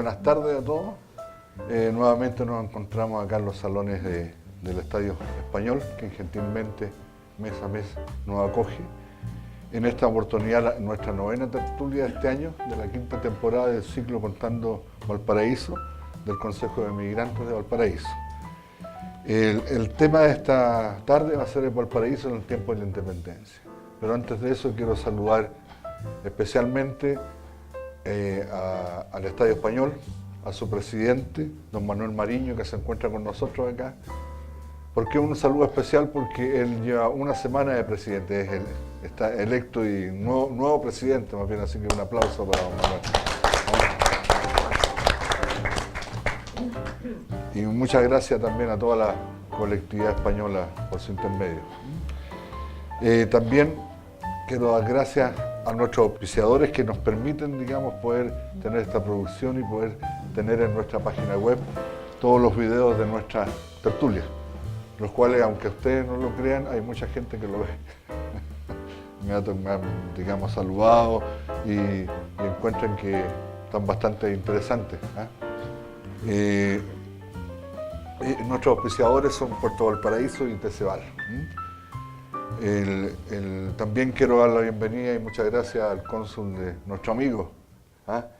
buenas tardes a todos. Nuevamente nos encontramos acá en los salones del Estadio Español, que gentilmente mes a mes nos acoge. En esta oportunidad, nuestra novena tertulia de este año, de la quinta temporada del ciclo Contando Valparaíso, del Consejo de Migrantes de Valparaíso. El tema de esta tarde va a ser el Valparaíso en el tiempo de la independencia. Pero antes de eso quiero saludar especialmente al Estadio Español, a su presidente, don Manuel Mariño, que se encuentra con nosotros acá. ¿Por qué un saludo especial? Porque él lleva una semana de presidente, está electo y nuevo presidente, más bien, así que un aplauso para don Manuel. Y muchas gracias también a toda la colectividad española por su intermedio. También quiero dar gracias a nuestros auspiciadores que nos permiten, digamos, poder tener esta producción y poder tener en nuestra página web todos los videos de nuestras tertulias, los cuales, aunque ustedes no lo crean, hay mucha gente que lo ve. me han, digamos, saludado y encuentran que están bastante interesantes. Nuestros auspiciadores son Puerto Valparaíso y Teceval. También quiero dar la bienvenida y muchas gracias al cónsul de nuestro amigo,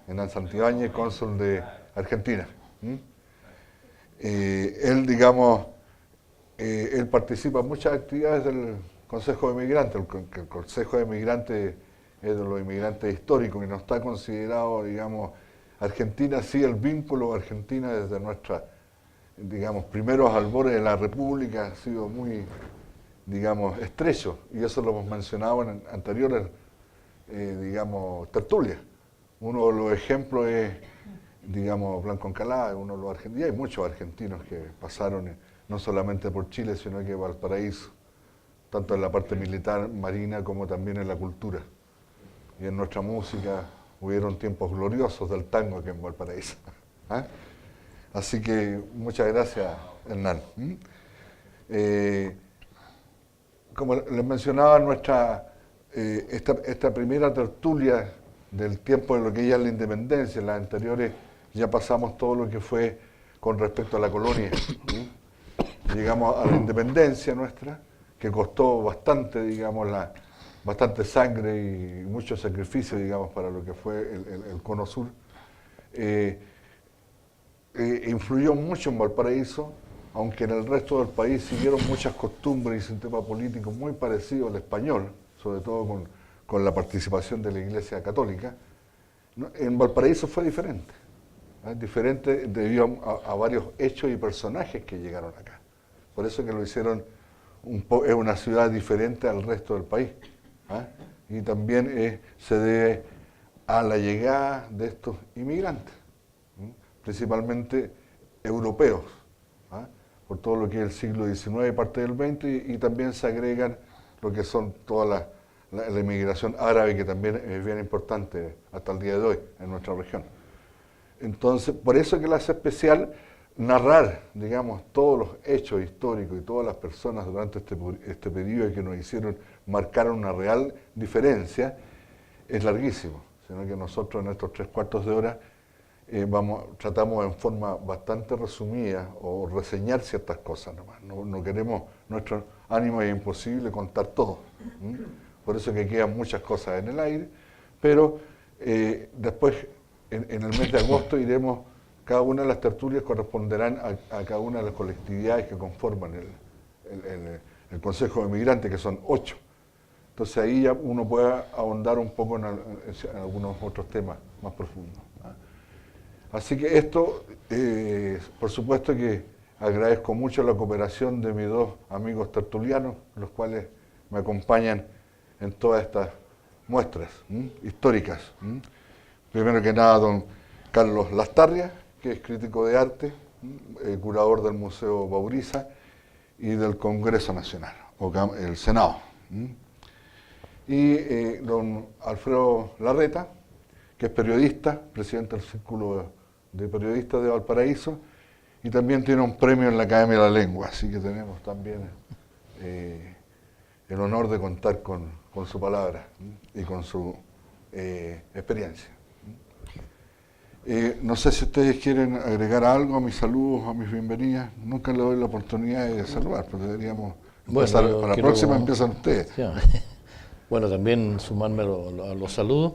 Hernán Santibáñez, cónsul de Argentina. Él, digamos, él participa en muchas actividades del Consejo de Migrantes. El Consejo de Migrantes es de los inmigrantes históricos y no está considerado, digamos, Argentina, sí, el vínculo de Argentina desde nuestra, digamos, primeros albores de la República ha sido muy, digamos, estrecho, y eso lo hemos mencionado en anteriores, digamos, tertulias. Uno de los ejemplos es, digamos, Blanco Encalada, uno de los argentinos, y hay muchos argentinos que pasaron no solamente por Chile, sino que Valparaíso, tanto en la parte militar, marina, como también en la cultura. Y en nuestra música hubieron tiempos gloriosos del tango aquí en Valparaíso. Así que muchas gracias, Hernán. Como les mencionaba, esta primera tertulia del tiempo de lo que ya es la independencia, en las anteriores ya pasamos todo lo que fue con respecto a la colonia. Llegamos a la independencia nuestra, que costó bastante, digamos, bastante sangre y mucho sacrificio, digamos, para lo que fue el Cono Sur. Influyó mucho en Valparaíso, aunque en el resto del país siguieron muchas costumbres y sistema político muy parecido al español, sobre todo con la participación de la Iglesia Católica. En Valparaíso fue diferente. Diferente debido a varios hechos y personajes que llegaron acá. Por eso que lo hicieron, es una ciudad diferente al resto del país. Y también se debe a la llegada de estos inmigrantes, principalmente europeos, por todo lo que es el siglo XIX y parte del XX, y también se agregan lo que son toda la inmigración árabe, que también es bien importante hasta el día de hoy en nuestra región. Entonces, por eso que le hace especial narrar, digamos, todos los hechos históricos y todas las personas durante este periodo que nos hicieron marcar una real diferencia, es larguísimo, sino que nosotros en estos 3/4 de hora tratamos en forma bastante resumida o reseñar ciertas cosas nomás. No queremos, nuestro ánimo es imposible contar todo. Por eso que quedan muchas cosas en el aire, pero después en el mes de agosto iremos, cada una de las tertulias corresponderán a cada una de las colectividades que conforman el Consejo de Migrantes, que son 8. Entonces ahí ya uno puede ahondar un poco en algunos otros temas más profundos. Así que esto, por supuesto que agradezco mucho la cooperación de mis dos amigos tertulianos, los cuales me acompañan en todas estas muestras históricas. Primero que nada, don Carlos Lastarria, que es crítico de arte, curador del Museo Bauriza y del Congreso Nacional, o el Senado. Y don Alfredo Larreta, que es periodista, presidente del Círculo de Periodistas de Valparaíso, y también tiene un premio en la Academia de la Lengua, así que tenemos también el honor de contar con su palabra y con su experiencia. No sé si ustedes quieren agregar algo a mis saludos, a mis bienvenidas. Nunca le doy la oportunidad de saludar, pero deberíamos empezar. Bueno, Para la próxima empiezan ustedes. Sí, bueno, también sumarme a los saludos.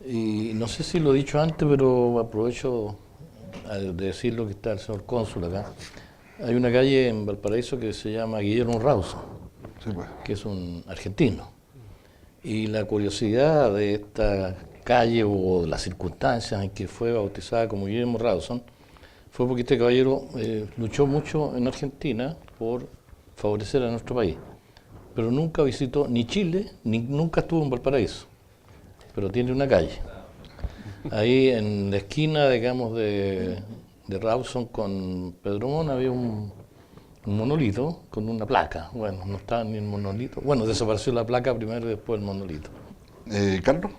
Y no sé si lo he dicho antes, pero aprovecho de decir lo que está el señor cónsul acá. Hay una calle en Valparaíso que se llama Guillermo Rawson, Sí, pues. que es un argentino. Y la curiosidad de esta calle o de las circunstancias en que fue bautizada como Guillermo Rawson fue porque este caballero luchó mucho en Argentina por favorecer a nuestro país, pero nunca visitó ni Chile, ni nunca estuvo en Valparaíso, pero tiene una calle. Ahí en la esquina, digamos, de Rawson con Pedro Mon había un monolito con una placa. Bueno, no estaba ni el monolito. Bueno, desapareció la placa primero y después el monolito. ¿Carlos?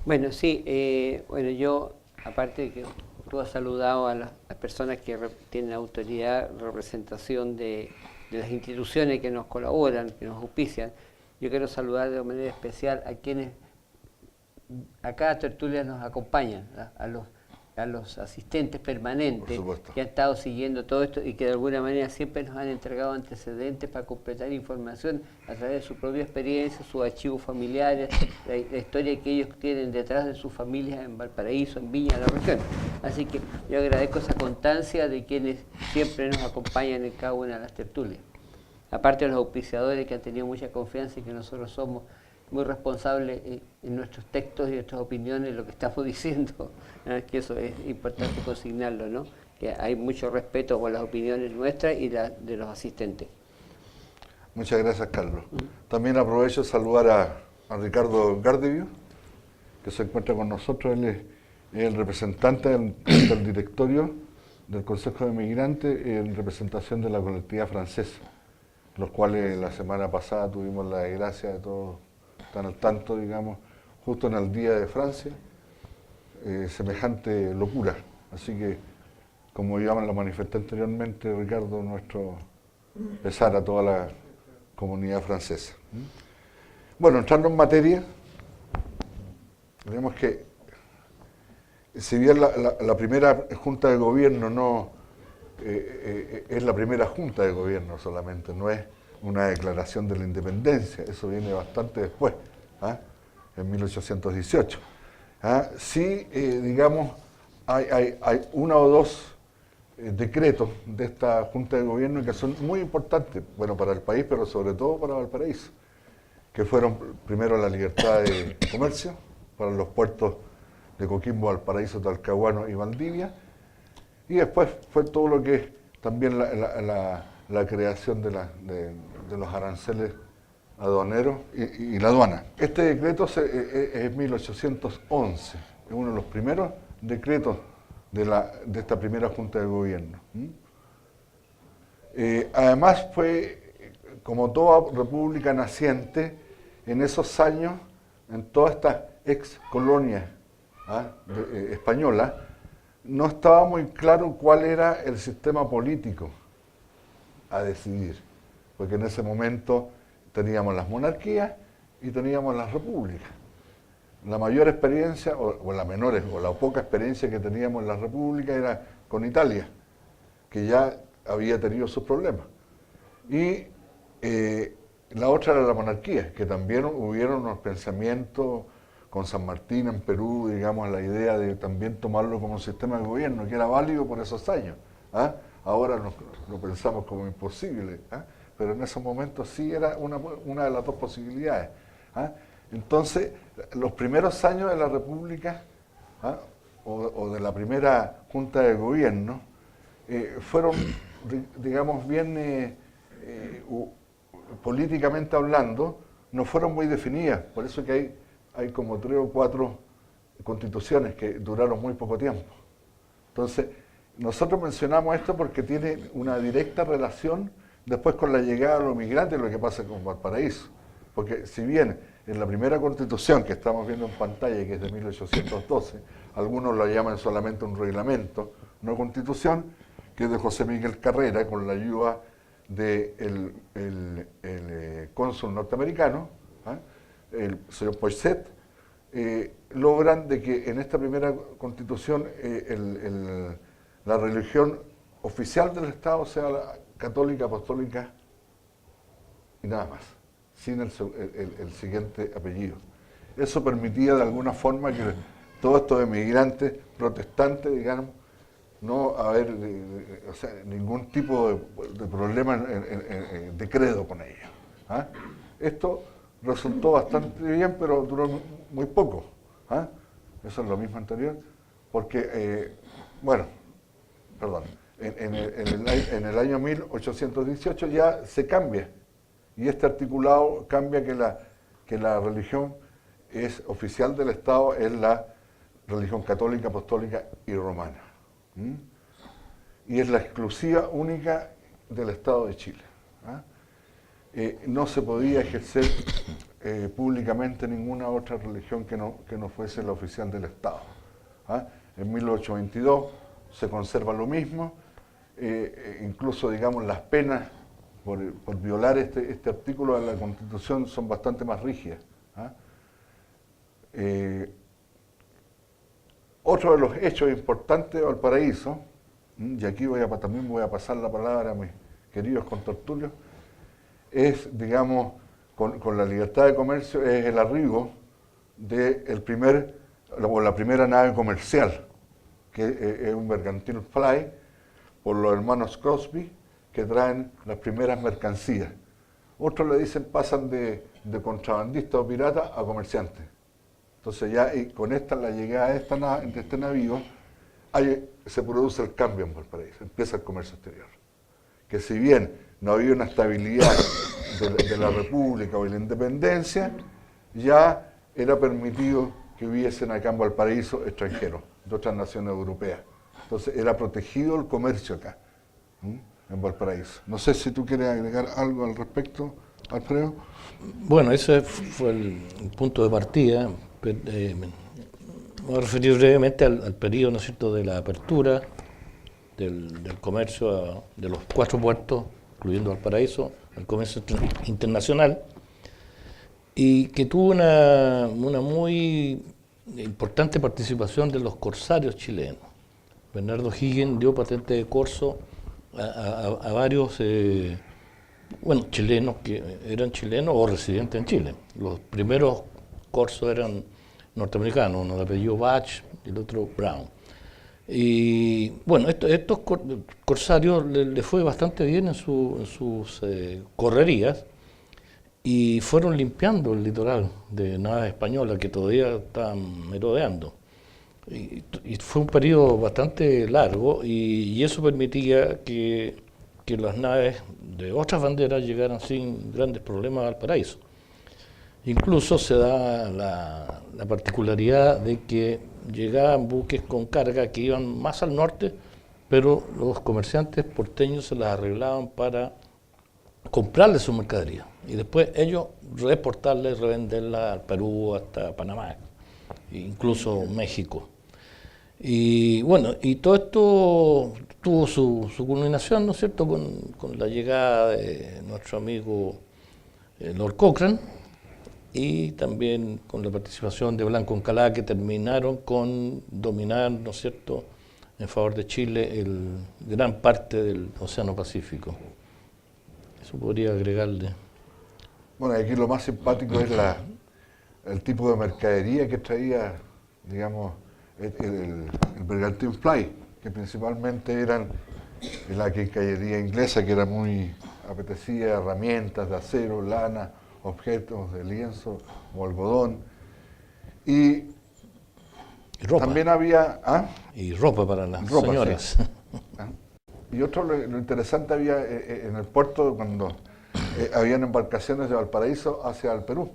Bueno, sí, bueno, yo, aparte de que tú has saludado a las personas que tienen autoridad, representación de las instituciones que nos colaboran, que nos auspician, yo quiero saludar de manera especial a quienes a cada tertulia nos acompañan, a los asistentes permanentes que han estado siguiendo todo esto y que de alguna manera siempre nos han entregado antecedentes para completar información a través de su propia experiencia, sus archivos familiares, la historia que ellos tienen detrás de sus familias en Valparaíso, en Viña, en la región. Así que yo agradezco esa constancia de quienes siempre nos acompañan en cada una de las tertulias. Aparte de los auspiciadores que han tenido mucha confianza y que nosotros somos muy responsables en nuestros textos y nuestras opiniones, lo que estamos diciendo, que eso es importante consignarlo, ¿no? Que hay mucho respeto por las opiniones nuestras y de los asistentes. Muchas gracias, Carlos. También aprovecho de saludar a Ricardo Gardevio, que se encuentra con nosotros. Él es el representante del directorio del Consejo de Migrantes en representación de la colectividad francesa, los cuales la semana pasada tuvimos la desgracia de todos están al tanto, digamos, justo en el Día de Francia, semejante locura. Así que, como ya lo manifesté anteriormente, Ricardo, nuestro pesar a toda la comunidad francesa. Bueno, entrando en materia, digamos que, si bien la primera Junta de Gobierno no es la primera Junta de Gobierno solamente, no es una declaración de la independencia, eso viene bastante después, en 1818. Sí, digamos, hay uno o dos decretos de esta Junta de Gobierno que son muy importantes, bueno, para el país, pero sobre todo para Valparaíso, que fueron primero la libertad de comercio para los puertos de Coquimbo, Valparaíso, Talcahuano y Valdivia, y después fue todo lo que es también la creación de los aranceles aduaneros y la aduana. Este decreto es 1811, es uno de los primeros decretos de esta primera Junta de Gobierno. Además fue, como toda república naciente, en esos años, en todas estas ex colonias españolas, no estaba muy claro cuál era el sistema político a decidir, porque en ese momento teníamos las monarquías y teníamos las repúblicas. La mayor experiencia, o la menor, o la poca experiencia que teníamos en la república era con Italia, que ya había tenido sus problemas. Y la otra era la monarquía, que también hubieron unos pensamientos con San Martín en Perú, digamos, la idea de también tomarlo como sistema de gobierno, que era válido por esos años. Ahora lo pensamos como imposible, pero en esos momentos sí era una de las dos posibilidades. Entonces, los primeros años de la República, o de la primera Junta de Gobierno, fueron, digamos, bien políticamente hablando, no fueron muy definidas. Por eso que hay como 3 o 4 constituciones que duraron muy poco tiempo. Entonces, nosotros mencionamos esto porque tiene una directa relación después con la llegada de los migrantes y lo que pasa con Valparaíso. Porque si bien en la primera constitución que estamos viendo en pantalla, que es de 1812, algunos lo llaman solamente un reglamento, no constitución, que es de José Miguel Carrera, con la ayuda del cónsul norteamericano, el señor Poinsett, logran de que en esta primera constitución la religión oficial del Estado sea la católica, apostólica y nada más, sin el siguiente apellido. Eso permitía de alguna forma que todos estos emigrantes protestantes, digamos, no haber o sea, ningún tipo de problema de credo con ellos. ¿Ah? Esto resultó bastante bien, pero duró muy poco. ¿Ah? Eso es lo mismo anterior, porque, bueno, perdón, en el año 1818 ya se cambia, y este articulado cambia que la religión es oficial del Estado, es la religión católica, apostólica y romana. ¿Mm? Y es la exclusiva única del Estado de Chile. ¿Ah? No se podía ejercer públicamente ninguna otra religión que no fuese la oficial del Estado. ¿Ah? En 1822 se conserva lo mismo, incluso, digamos, las penas por violar este artículo de la Constitución son bastante más rígidas. ¿Ah? Otro de los hechos importantes de Valparaíso, y aquí también voy a pasar la palabra a mis queridos contertulios, es, digamos, con la libertad de comercio, es el arribo de la primera nave comercial, que es un mercantil fly, por los hermanos Crosby, que traen las primeras mercancías. Otros le dicen, pasan de contrabandistas o piratas a comerciantes. Entonces ya con la llegada de este navío, se produce el cambio en Valparaíso, empieza el comercio exterior. Que si bien no había una estabilidad de la República o de la Independencia, ya era permitido que hubiesen acá en Valparaíso extranjeros de otras naciones europeas. Entonces era protegido el comercio acá, en Valparaíso. No sé si tú quieres agregar algo al respecto, Alfredo. Bueno, ese fue el punto de partida. Me voy a referir brevemente al periodo, ¿no es cierto?, de la apertura del comercio de los 4 puertos, incluyendo Valparaíso, al comercio internacional, y que tuvo una muy importante participación de los corsarios chilenos. Bernardo Higgins dio patente de corso a varios chilenos que eran chilenos o residentes en Chile. Los primeros corsos eran norteamericanos, uno de apellido Bach y el otro Brown. Y bueno, estos corsarios les fue bastante bien en sus correrías, y fueron limpiando el litoral de naves españolas que todavía estaban merodeando. Y fue un periodo bastante largo, y eso permitía que las naves de otras banderas llegaran sin grandes problemas al Valparaíso. Incluso se da la particularidad de que llegaban buques con carga que iban más al norte, pero los comerciantes porteños se las arreglaban para comprarle su mercadería y después ellos reportarla y revenderla al Perú hasta Panamá, incluso México. Y bueno, y todo esto tuvo su culminación, ¿no es cierto?, con la llegada de nuestro amigo Lord Cochrane, y también con la participación de Blanco Encalada, que terminaron con dominar, ¿no es cierto?, en favor de Chile, gran parte del Océano Pacífico. Eso podría agregarle. Bueno, aquí lo más simpático es el tipo de mercadería que traía, digamos, el Bergantín Fly, que principalmente eran la quincallería inglesa, que era muy apetecida, herramientas de acero, lana, objetos de lienzo o algodón. Y ropa. También había... Y ropa para las señoras. Sí. Y otro, lo interesante había en el puerto, cuando habían embarcaciones de Valparaíso hacia el Perú.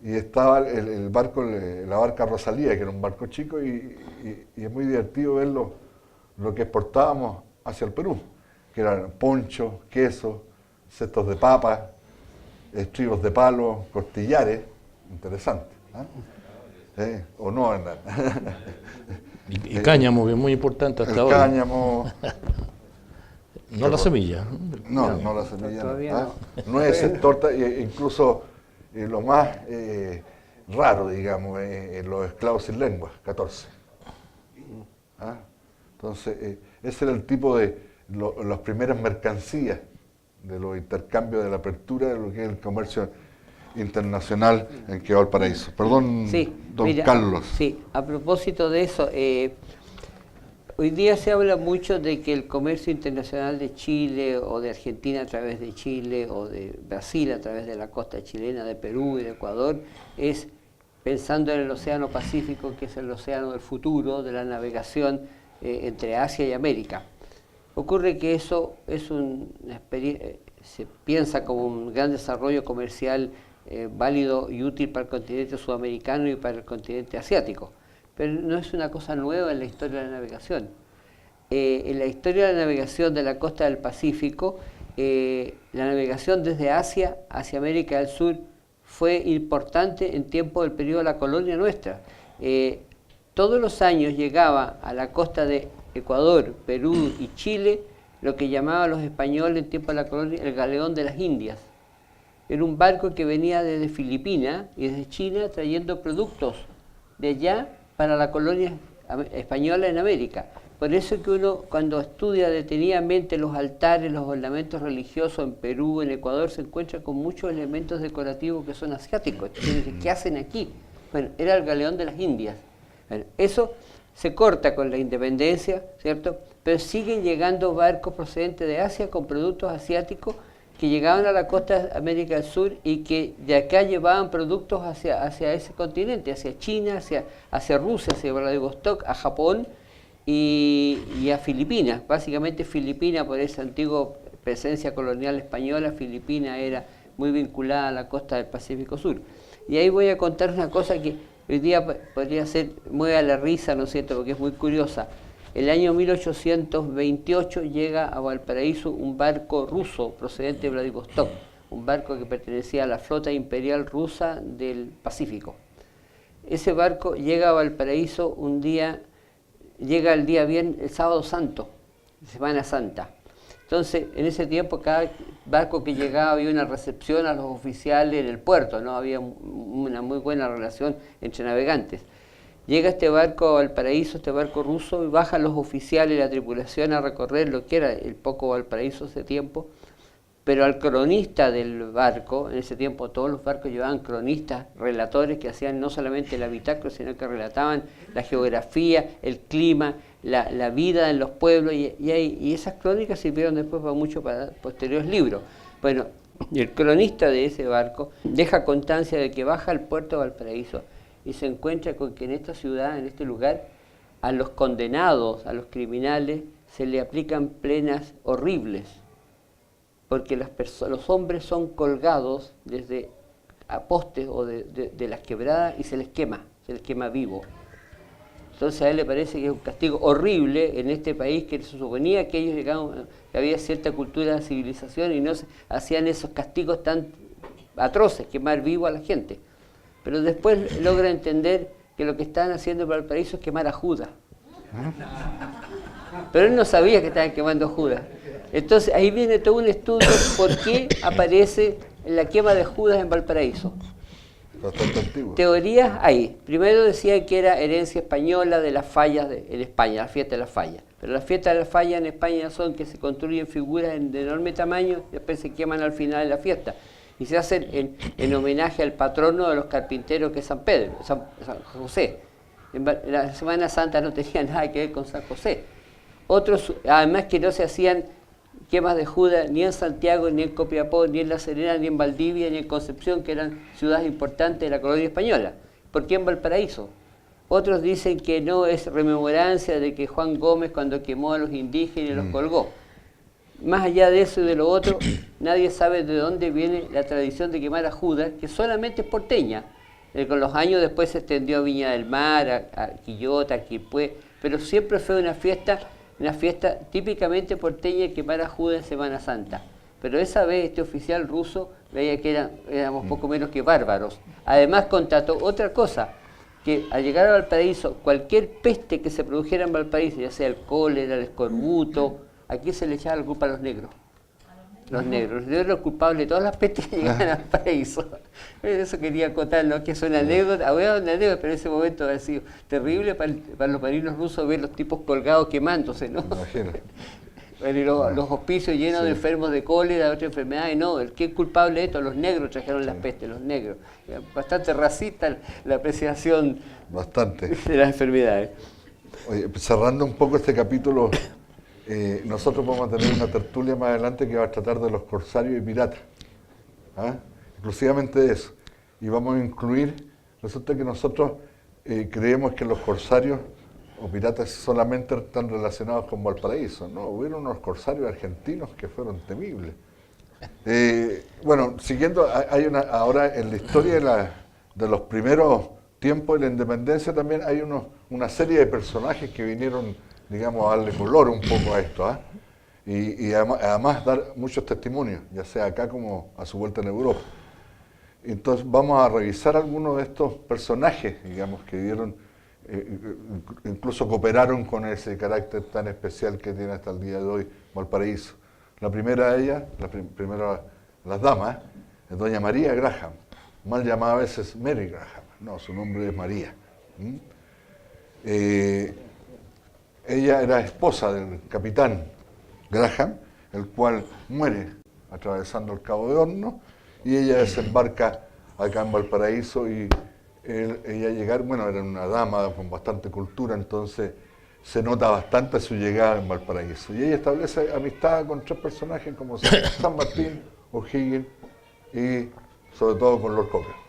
Y estaba el barco, la barca Rosalía, que era un barco chico, y es muy divertido ver lo que exportábamos hacia el Perú, que eran ponchos, quesos, cestos de papas, estribos de palo, costillares, interesante. ¿O no, Hernán? Y cáñamo, que es muy importante hasta ahora. Cáñamo. No la semilla. No la semilla. Todavía no. Nueces, tortas, incluso lo más raro, digamos, en los esclavos sin lengua, 14. ¿Ah? Entonces, ese era el tipo de las primeras mercancías de los intercambios, de la apertura de lo que es el comercio internacional en que Valparaíso. Perdón, Sí, don mira, Carlos. Sí, a propósito de eso, hoy día se habla mucho de que el comercio internacional de Chile o de Argentina a través de Chile o de Brasil a través de la costa chilena, de Perú y de Ecuador, es pensando en el Océano Pacífico, que es el océano del futuro, de la navegación entre Asia y América. Ocurre que eso es se piensa como un gran desarrollo comercial válido y útil para el continente sudamericano y para el continente asiático. Pero no es una cosa nueva en la historia de la navegación. En la historia de la navegación de la costa del Pacífico, la navegación desde Asia hacia América del Sur fue importante en tiempo del periodo de la colonia nuestra. Todos los años llegaba a la costa de Ecuador, Perú y Chile lo que llamaban los españoles en tiempo de la colonia el galeón de las Indias. Era un barco que venía desde Filipinas y desde China trayendo productos de allá para la colonia española en América. Por eso que uno, cuando estudia detenidamente los altares, los ornamentos religiosos en Perú, en Ecuador, se encuentra con muchos elementos decorativos que son asiáticos. Entonces, ¿qué hacen aquí? Bueno, era el galeón de las Indias. Bueno, eso se corta con la independencia, ¿cierto? Pero siguen llegando barcos procedentes de Asia con productos asiáticos que llegaban a la costa de América del Sur y que de acá llevaban productos hacia ese continente, hacia China, hacia Rusia, hacia Vladivostok, a Japón y a Filipinas. Básicamente Filipinas, por esa antigua presencia colonial española, Filipinas era muy vinculada a la costa del Pacífico Sur. Y ahí voy a contar una cosa que hoy día podría ser muy a la risa, ¿no es cierto?, porque es muy curiosa. El año 1828 llega a Valparaíso un barco ruso procedente de Vladivostok, un barco que pertenecía a la flota imperial rusa del Pacífico. Ese barco llega a Valparaíso un día, llega el día bien, el sábado santo, Semana Santa. Entonces, en ese tiempo, cada barco que llegaba había una recepción a los oficiales en el puerto, ¿no? Había una muy buena relación entre navegantes. Llega este barco a Valparaíso, este barco ruso, y bajan los oficiales y la tripulación a recorrer lo que era el poco Valparaíso ese tiempo, pero al cronista del barco, en ese tiempo todos los barcos llevaban cronistas, relatores que hacían no solamente la bitácora, sino que relataban la geografía, el clima, la vida en los pueblos, y esas crónicas sirvieron después para mucho para posteriores libros. Bueno, el cronista de ese barco deja constancia de que baja al puerto de Valparaíso y se encuentra con que en esta ciudad, en este lugar, a los condenados, a los criminales, se le aplican penas horribles, porque los hombres son colgados desde a postes o de las quebradas y se les quema vivo. Entonces a él le parece que es un castigo horrible en este país que se suponía que ellos llegaban, que había cierta cultura de civilización y no hacían esos castigos tan atroces, quemar vivo a la gente. Pero después logra entender que lo que estaban haciendo en Valparaíso es quemar a Judas. Pero él no sabía que estaban quemando a Judas. Entonces ahí viene todo un estudio por qué aparece la quema de Judas en Valparaíso. Bastante antiguo. Teorías hay. Primero decían que era herencia española de las fallas en España, la fiesta de las fallas. Pero las fiestas de las fallas en España son que se construyen figuras de enorme tamaño y después se queman al final de la fiesta. Y se hacen en homenaje al patrono de los carpinteros, que es San Pedro, San José. La Semana Santa no tenía nada que ver con San José. Otros, además que no se hacían quemas de Judas ni en Santiago, ni en Copiapó, ni en La Serena, ni en Valdivia, ni en Concepción, que eran ciudades importantes de la colonia española. ¿Por qué en Valparaíso? Otros dicen que no, es rememorancia de que Juan Gómez, cuando quemó a los indígenas, los colgó. Más allá de eso y de lo otro, nadie sabe de dónde viene la tradición de quemar a Judas, que solamente es porteña. Con los años después se extendió a Viña del Mar, a Quillota, a Quilpué, pero siempre fue una fiesta típicamente porteña, quemar a Judas en Semana Santa. Pero esa vez este oficial ruso veía que éramos poco menos que bárbaros. Además constató otra cosa, que al llegar a Valparaíso, cualquier peste que se produjera en Valparaíso, ya sea el cólera, el escorbuto, aquí se le echaba la culpa a los negros. los negros. Los negros eran culpables de todas las pestes que llegan al paraíso. Eso quería acotarlo, que es una anécdota, una anécdota, pero en ese momento ha sido terrible para los marinos rusos ver los tipos colgados quemándose, ¿no? Imagínate. Bueno, y los hospicios llenos de enfermos de cólera, de otras enfermedades, no, el que es culpable de esto, los negros trajeron las pestes, los negros. Bastante racista la apreciación Bastante. de las enfermedades. Oye, cerrando un poco este capítulo, nosotros vamos a tener una tertulia más adelante que va a tratar de los corsarios y piratas. ¿Ah? Exclusivamente de eso. Y vamos a incluir, resulta que nosotros creemos que los corsarios o piratas solamente están relacionados con Valparaíso. No, hubieron unos corsarios argentinos que fueron temibles. Bueno, siguiendo, ahora en la historia de los primeros tiempos de la independencia también hay una serie de personajes que vinieron, digamos, a darle color un poco a esto, ¿ah? Y además dar muchos testimonios, ya sea acá como a su vuelta en Europa. Entonces vamos a revisar algunos de estos personajes, digamos, que dieron, incluso cooperaron con ese carácter tan especial que tiene hasta el día de hoy Valparaíso. La primera de ellas, las damas, es doña María Graham, mal llamada a veces Mary Graham. No, su nombre es María. Ella era esposa del capitán Graham, el cual muere atravesando el Cabo de Hornos, y ella desembarca acá en Valparaíso y ella llegar, bueno, era una dama con bastante cultura, entonces se nota bastante su llegada en Valparaíso. Y ella establece amistad con tres personajes como San Martín, O'Higgins y sobre todo con Lord Cochrane.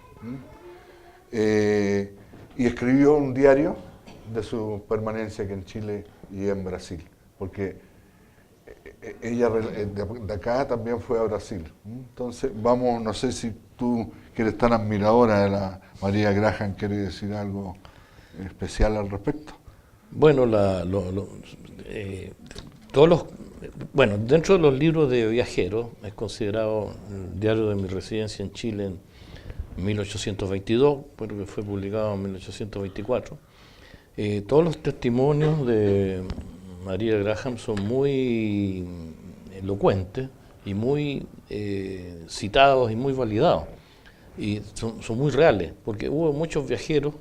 Y escribió un diario de su permanencia aquí en Chile y en Brasil, porque ella de acá también fue a Brasil. Entonces, vamos, no sé si tú, que eres tan admiradora de la María Graham, ¿quieres decir algo especial al respecto? Bueno, bueno, dentro de los libros de viajeros, es considerado el diario de mi residencia en Chile en 1822, porque fue publicado en 1824. Todos los testimonios de María Graham son muy elocuentes y muy citados y muy validados. Y son muy reales, porque hubo muchos viajeros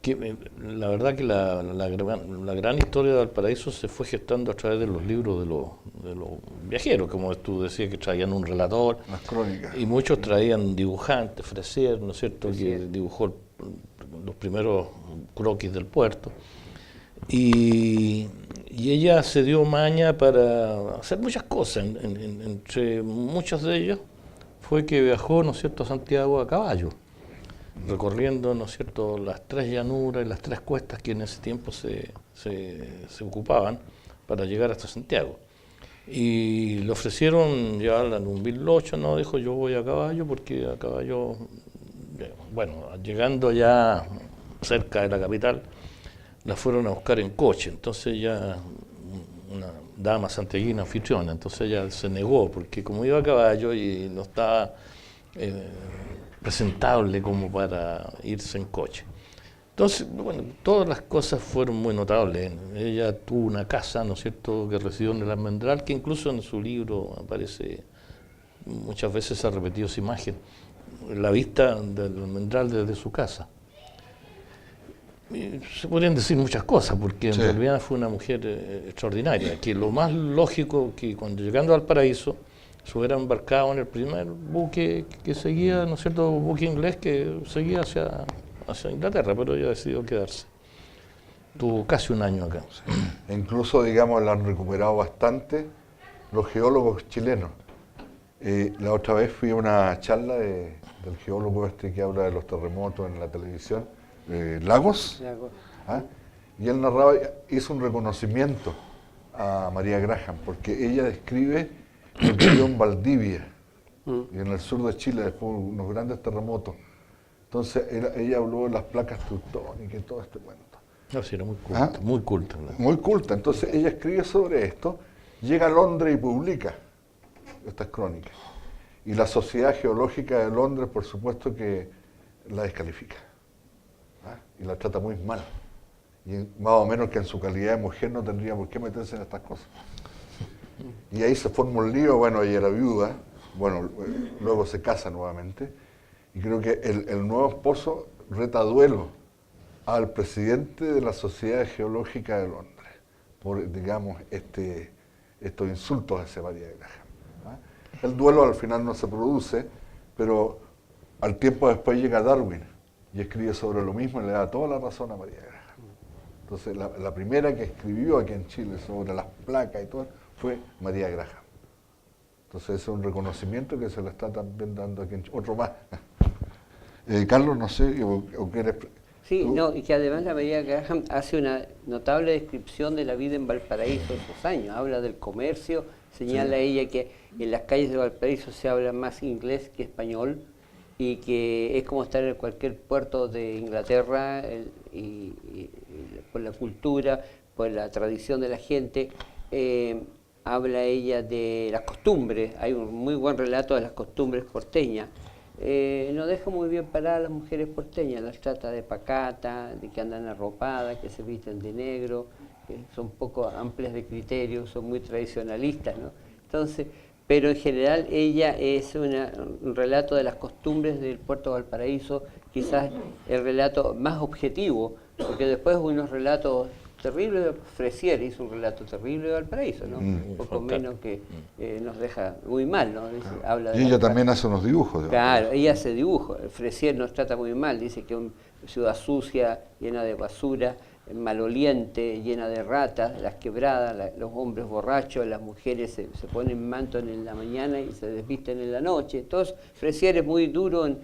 que la verdad que la gran historia de Valparaíso se fue gestando a través de los libros de los viajeros, como tú decías, que traían un relator. Las crónicas. Y muchos traían dibujantes, Fresier, ¿no es cierto?, que dibujó los primeros croquis del puerto. Y ella se dio maña para hacer muchas cosas, entre muchos de ellos fue que viajó, ¿no es cierto?, a Santiago a caballo, recorriendo, ¿no es cierto?, las tres llanuras y las tres cuestas que en ese tiempo se ocupaban para llegar hasta Santiago. Y le ofrecieron llevarla en un birlocho, no, dijo yo voy a caballo porque a caballo, bueno, llegando ya cerca de la capital, la fueron a buscar en coche, entonces ya una dama santiaguina anfitriona, entonces ella se negó porque como iba a caballo y no estaba presentable como para irse en coche. Entonces, bueno, todas las cosas fueron muy notables. Ella tuvo una casa, ¿no es cierto?, que residió en el Almendral, que incluso en su libro aparece, muchas veces se ha repetido esa imagen, la vista del Almendral desde su casa. Y se podrían decir muchas cosas, porque en realidad fue una mujer extraordinaria, que lo más lógico que cuando llegando al paraíso se hubiera embarcado en el primer buque que seguía, ¿no es cierto?, buque inglés que seguía hacia Inglaterra, pero ella decidió quedarse. Tuvo casi un año acá. E incluso, digamos, la han recuperado bastante los geólogos chilenos. La otra vez fui a una charla del geólogo este que habla de los terremotos en la televisión, Lagos, ¿ah? Y él narraba, hizo un reconocimiento a María Graham, porque ella describe lo que vio en Valdivia y en el sur de Chile después de unos grandes terremotos. Entonces ella habló de las placas tectónicas y todo este cuento. No, sí, era muy culta, muy culta. ¿No? Muy culta. Entonces ella escribe sobre esto, llega a Londres y publica estas crónicas. Y la Sociedad Geológica de Londres, por supuesto, que la descalifica. Y la trata muy mal. Y más o menos que en su calidad de mujer no tendría por qué meterse en estas cosas. Y ahí se forma un lío, bueno, ella era viuda, bueno, luego se casa nuevamente, y creo que el nuevo esposo reta a duelo al presidente de la Sociedad Geológica de Londres por, digamos, estos insultos hacia María Graham. ¿Ah? El duelo al final no se produce, pero al tiempo después llega Darwin y escribe sobre lo mismo y le da toda la razón a María Graham. Entonces, la primera que escribió aquí en Chile sobre las placas y todo fue María Graham. Entonces, es un reconocimiento que se le está también dando aquí en Chile. Otro más. Carlos, no sé, o quieres... Sí, ¿tú? no, y que además la María Graham hace una notable descripción de la vida en Valparaíso de esos años. Habla del comercio, señala ella que en las calles de Valparaíso se habla más inglés que español y que es como estar en cualquier puerto de Inglaterra y por la cultura, por la tradición de la gente. Habla ella de las costumbres, hay un muy buen relato de las costumbres porteñas. No deja muy bien paradas a las mujeres porteñas, las trata de pacata, de que andan arropadas, que se visten de negro, que son poco amplias de criterio, son muy tradicionalistas, ¿no? Entonces, pero en general ella es un relato de las costumbres del puerto de Valparaíso, quizás el relato más objetivo, porque después hubo unos relatos terribles. Fresier hizo un relato terrible de Valparaíso, ¿no? Un poco menos que nos deja muy mal, ¿no? Dice, habla de Y ella también hace unos dibujos. De claro, ella hace dibujos. Fresier nos trata muy mal, dice que es una ciudad sucia, llena de basura, maloliente, llena de ratas, las quebradas, los hombres borrachos, las mujeres se ponen manto en la mañana y se desvisten en la noche. Entonces, Fresier es muy duro en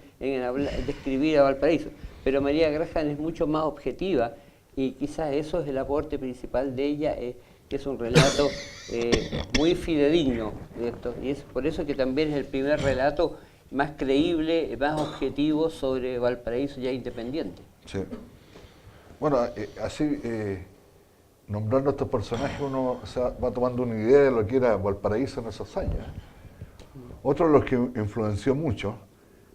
describir a Valparaíso, pero María Graham es mucho más objetiva. Y quizás eso es el aporte principal de ella, que es un relato muy fidedigno de esto. Y es por eso que también es el primer relato más creíble, más objetivo sobre Valparaíso ya independiente. Sí. Bueno, así, nombrando estos personajes, uno va tomando una idea de lo que era Valparaíso en esos años. Otro de los que influenció mucho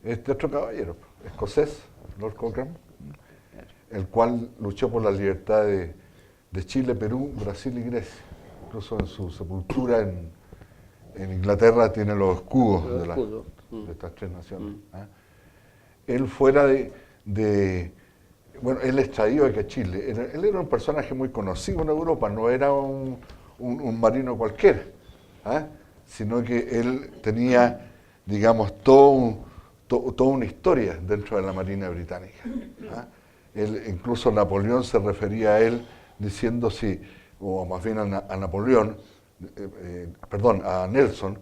es este otro caballero, escocés, Lord Cochrane, el cual luchó por la libertad de Chile, Perú, Brasil y Grecia. Incluso en su sepultura en Inglaterra tiene los escudos de estas tres naciones. Él fuera bueno, él extraído aquí a Chile. Él era un personaje muy conocido en Europa, no era un marino cualquiera, sino que él tenía, digamos, toda una historia dentro de la Marina Británica. Incluso Napoleón se refería a él diciendo o más bien a Napoleón, perdón, a Nelson,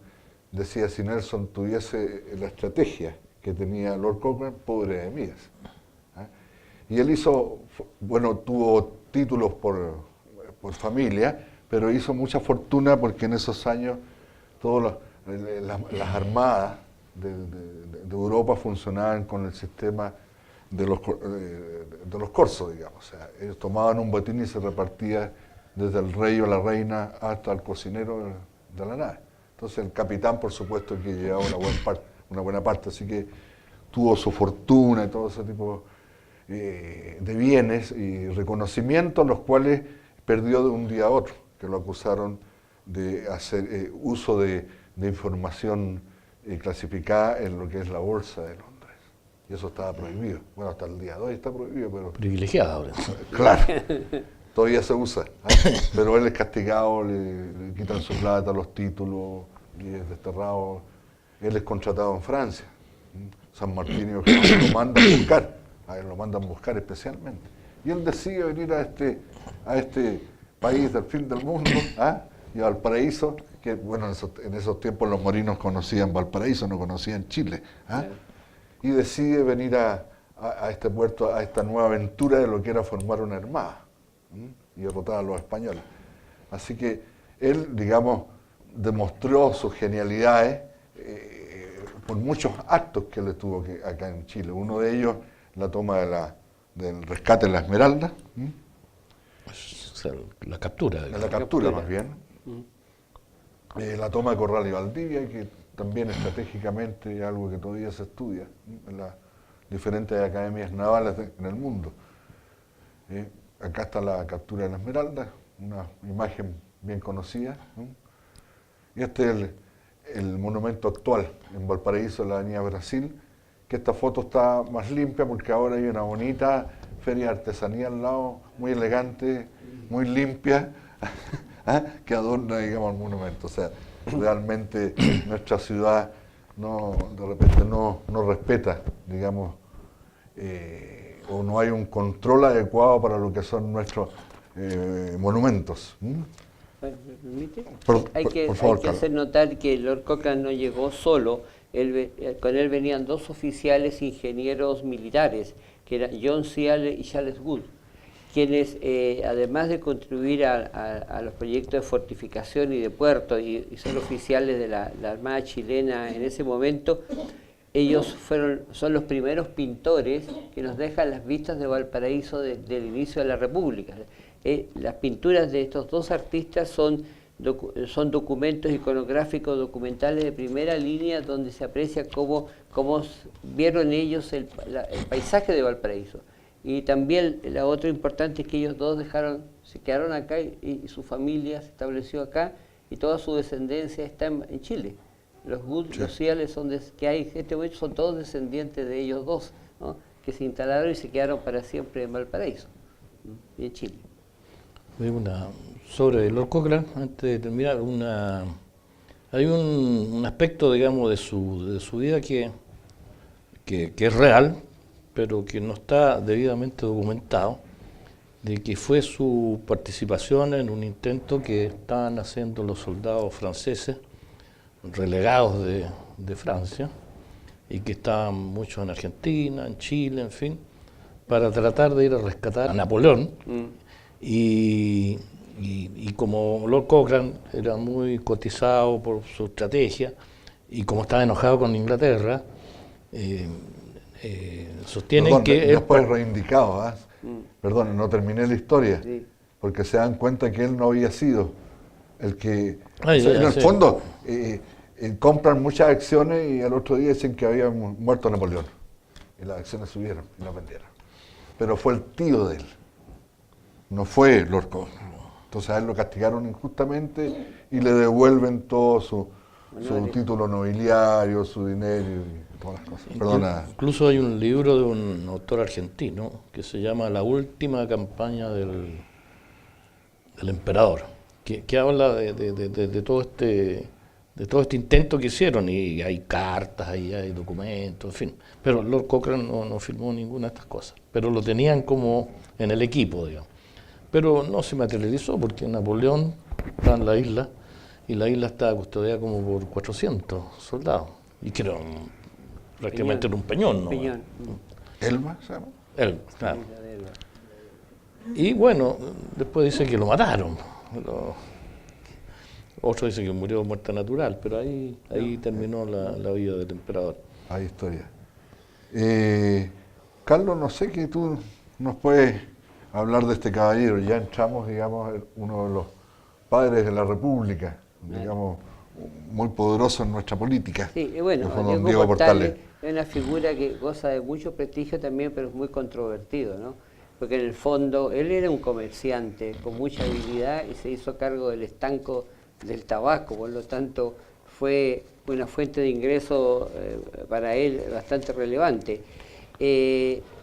decía si Nelson tuviese la estrategia que tenía Lord Cochrane, pobre de Mías. Y él tuvo títulos por familia, pero hizo mucha fortuna porque en esos años todas las armadas de Europa funcionaban con el sistema de los corsos, digamos. O sea, ellos tomaban un botín y se repartía desde el rey o la reina hasta el cocinero de la nave. Entonces el capitán, por supuesto, que llevaba una buena parte, así que tuvo su fortuna y todo ese tipo de bienes y reconocimientos, los cuales perdió de un día a otro, que lo acusaron de hacer uso de información clasificada en lo que es la bolsa de Londres. Y eso estaba prohibido. Bueno, hasta el día de hoy está prohibido, pero... Privilegiada ahora. Claro, todavía se usa. Pero él es castigado, le quitan su plata, los títulos, y es desterrado. Él es contratado en Francia. San Martín lo mandan a buscar. A él lo mandan a buscar especialmente. Y él decide venir a este país del fin del mundo, y a Valparaíso, que bueno, en esos tiempos los marinos conocían Valparaíso, no conocían Chile. Y decide venir a este puerto, a esta nueva aventura de lo que era formar una armada y derrotar a los españoles. Así que él, digamos, demostró sus genialidades por muchos actos que él tuvo acá en Chile. Uno de ellos, la toma del rescate de la Esmeralda. O sea, la captura. La captura, más bien. La toma de Corral y Valdivia, que también estratégicamente es algo que todavía se estudia en las diferentes academias navales en el mundo. Acá está la captura de la Esmeralda, una imagen bien conocida, Y este es el monumento actual en Valparaíso, en la Avenida Brasil, que esta foto está más limpia porque ahora hay una bonita feria de artesanía al lado, muy elegante, muy limpia, ¿ah? Que adorna, digamos, el monumento. O sea, realmente nuestra ciudad de repente no respeta, digamos, o no hay un control adecuado para lo que son nuestros monumentos. Bueno, ¿me permite? Por Hay que favor, Carlos. hacer notar que Lord Cochrane no llegó solo, con él venían dos oficiales ingenieros militares, que eran John Seale y Charles Gould, quienes además de contribuir a los proyectos de fortificación y de puertos y ser oficiales de la Armada chilena en ese momento, ellos son los primeros pintores que nos dejan las vistas de Valparaíso desde el inicio de la República. Las pinturas de estos dos artistas son documentos iconográficos documentales de primera línea donde se aprecia cómo vieron ellos el paisaje de Valparaíso. Y también la otra importante es que ellos dos se quedaron acá y su familia se estableció acá y toda su descendencia está en Chile. Los Gould, sí. Los Seales que hay en este momento son todos descendientes de ellos dos, ¿no? Que se instalaron y se quedaron para siempre en Valparaíso, ¿no? Y en Chile. Sobre Lord Cochrane, antes de terminar, hay un aspecto, digamos, de su vida que es real, pero que no está debidamente documentado, de que fue su participación en un intento que estaban haciendo los soldados franceses, relegados de Francia, y que estaban muchos en Argentina, en Chile, en fin, para tratar de ir a rescatar a Napoleón. Y como Lord Cochrane era muy cotizado por su estrategia, y como estaba enojado con Inglaterra, sostienen Perdón, que... Después reivindicado, ¿eh? Perdón, no terminé la historia, sí. Porque se dan cuenta que él no había sido el que... en el fondo, compran muchas acciones y al otro día dicen que había muerto Napoleón. Y las acciones subieron y las vendieron. Pero fue el tío de él, no fue Lord Cochrane. Entonces a él lo castigaron injustamente y le devuelven todo su título nobiliario, su dinero y todas las cosas. Perdona. Incluso hay un libro de un autor argentino que se llama La última campaña del emperador, que habla de todo este intento que hicieron, y hay cartas, hay documentos, en fin. Pero Lord Cochrane no firmó ninguna de estas cosas, pero lo tenían como en el equipo, digamos. Pero no se materializó porque Napoleón está en la isla, y la isla está custodiada como por 400 soldados, y que era prácticamente era un peñón, ¿no? Peñón. ¿Elba se llama? Elba, claro. Y bueno, después dice que lo mataron. Otro dice que murió muerte natural, pero ahí terminó la vida del emperador. Hay historia. Carlos, no sé que tú nos puedes hablar de este caballero. Ya entramos, digamos, en uno de los padres de la República, digamos, muy poderoso en nuestra política. Sí, bueno, Diego Portales es una figura que goza de mucho prestigio también, pero es muy controvertido, ¿no? Porque en el fondo él era un comerciante con mucha habilidad y se hizo cargo del estanco del tabaco, por lo tanto fue una fuente de ingreso para él bastante relevante.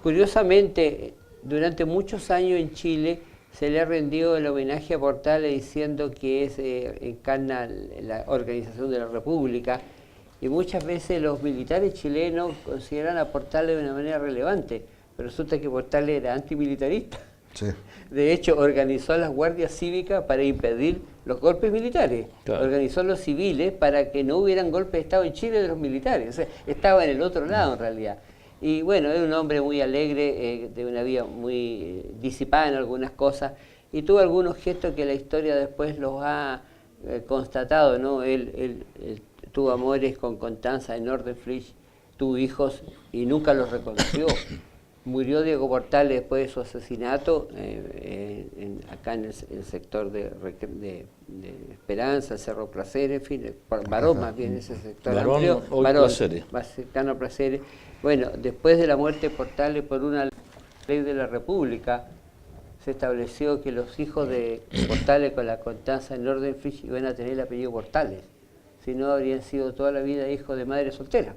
Curiosamente, durante muchos años en Chile se le ha rendido el homenaje a Portales diciendo que encarna la organización de la República, y muchas veces los militares chilenos consideran a Portales de una manera relevante, pero resulta que Portales era antimilitarista. Sí. De hecho, organizó a las guardias cívicas para impedir los golpes militares. Claro. Organizó a los civiles para que no hubieran golpes de Estado en Chile de los militares. O sea, estaba en el otro lado en realidad. Y bueno, era un hombre muy alegre, de una vida muy disipada en algunas cosas, y tuvo algunos gestos que la historia después los ha constatado, ¿no? Él tuvo amores con Constanza de Nordenflich, tuvo hijos y nunca los reconoció. Murió Diego Portales después de su asesinato acá en el sector de Esperanza, Cerro Placeres, en fin, Barón más bien, ese sector amplio, Barón, más cercano a Placeres. Bueno, después de la muerte de Portales, por una ley de la República, se estableció que los hijos de Portales con la Constanza en Nordenflich iban a tener el apellido Portales. si no habrían sido toda la vida hijos de madre soltera.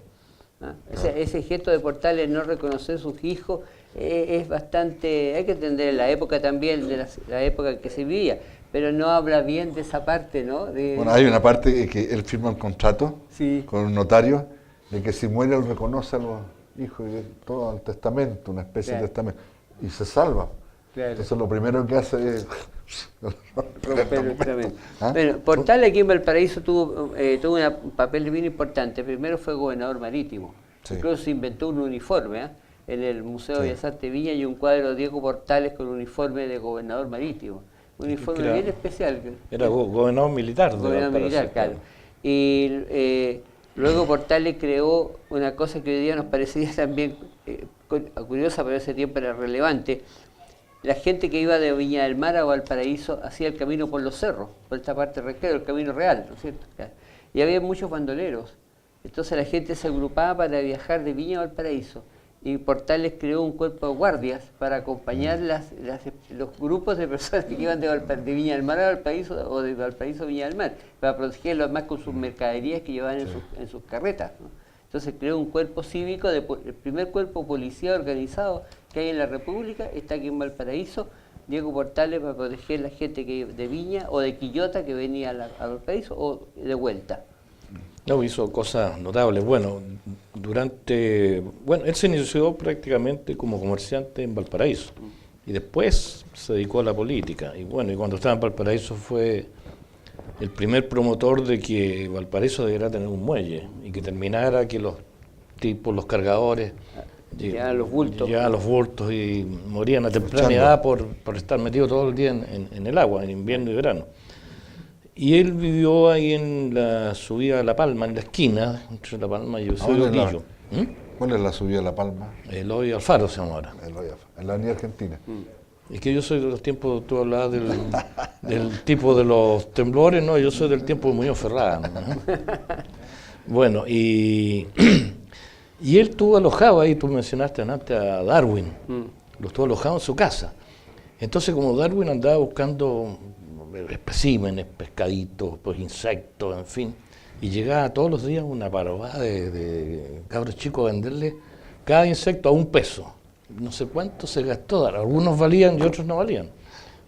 ¿Ah? Ese gesto de Portales, no reconocer sus hijos, es bastante, hay que entender la época también, de la época en que se vivía, pero no habla bien de esa parte, ¿no? Bueno, hay una parte que él firma un contrato Sí. con un notario de que si muere él reconoce a los hijos y todo el testamento, una especie de testamento, y se salva. Claro. Entonces lo primero que hace es Romper el testamento. ¿Ah? Bueno, Portales aquí en Valparaíso tuvo un papel bien importante. Primero fue gobernador marítimo. Sí. Incluso se inventó un uniforme. En el Museo de Sí. Bellas Artes de Viña hay un cuadro de Diego Portales con un uniforme de gobernador marítimo. Un uniforme Era- bien especial. Era gobernador militar. de Gobernador Valparaíso, militar, claro. Y luego Portales creó una cosa que hoy día nos parecería también curiosa, pero ese tiempo era relevante. La gente que iba de Viña del Mar a Valparaíso hacía el camino por los cerros, por esta parte recreo, el camino real, ¿no es cierto? Y había muchos bandoleros. Entonces la gente se agrupaba para viajar de Viña a Valparaíso. Y Portales creó un cuerpo de guardias para acompañar los grupos de personas que iban de Viña del Mar a Valparaíso o de Valparaíso a Viña del Mar, para protegerlos más con sus mercaderías que llevaban en sus carretas, ¿no? Entonces creó un cuerpo cívico, el primer cuerpo policial organizado que hay en la República, está aquí en Valparaíso, Diego Portales, para proteger a la gente que de Viña o de Quillota que venía a Valparaíso o de vuelta. No, hizo cosas notables. Bueno, él se inició prácticamente como comerciante en Valparaíso y después se dedicó a la política. Y bueno, y cuando estaba en Valparaíso fue el primer promotor de que Valparaíso debiera tener un muelle y que terminara que los tipos, los cargadores, Llevaban los bultos. llevaban los bultos y morían a temprana edad por estar metidos todo el día en el agua, en invierno y verano. Y él vivió ahí en la subida de La Palma, en la esquina entre La Palma y Eusebio Lillo. ¿Cuál es la subida de La Palma? Eloy Alfaro se llama ahora. En la Avenida Argentina. Es que yo soy de los tiempos, tú hablabas del tipo de los temblores, no, yo soy del tiempo de Muñoz Ferrada, ¿no? Bueno, y él estuvo alojado ahí, tú mencionaste antes a Darwin, lo estuvo alojado en su casa. Entonces, como Darwin andaba buscando especímenes, pescaditos, pues insectos, en fin, y llegaba todos los días una parvada de cabros chicos a venderle cada insecto a $1. No sé cuánto se gastó, algunos valían y otros no valían.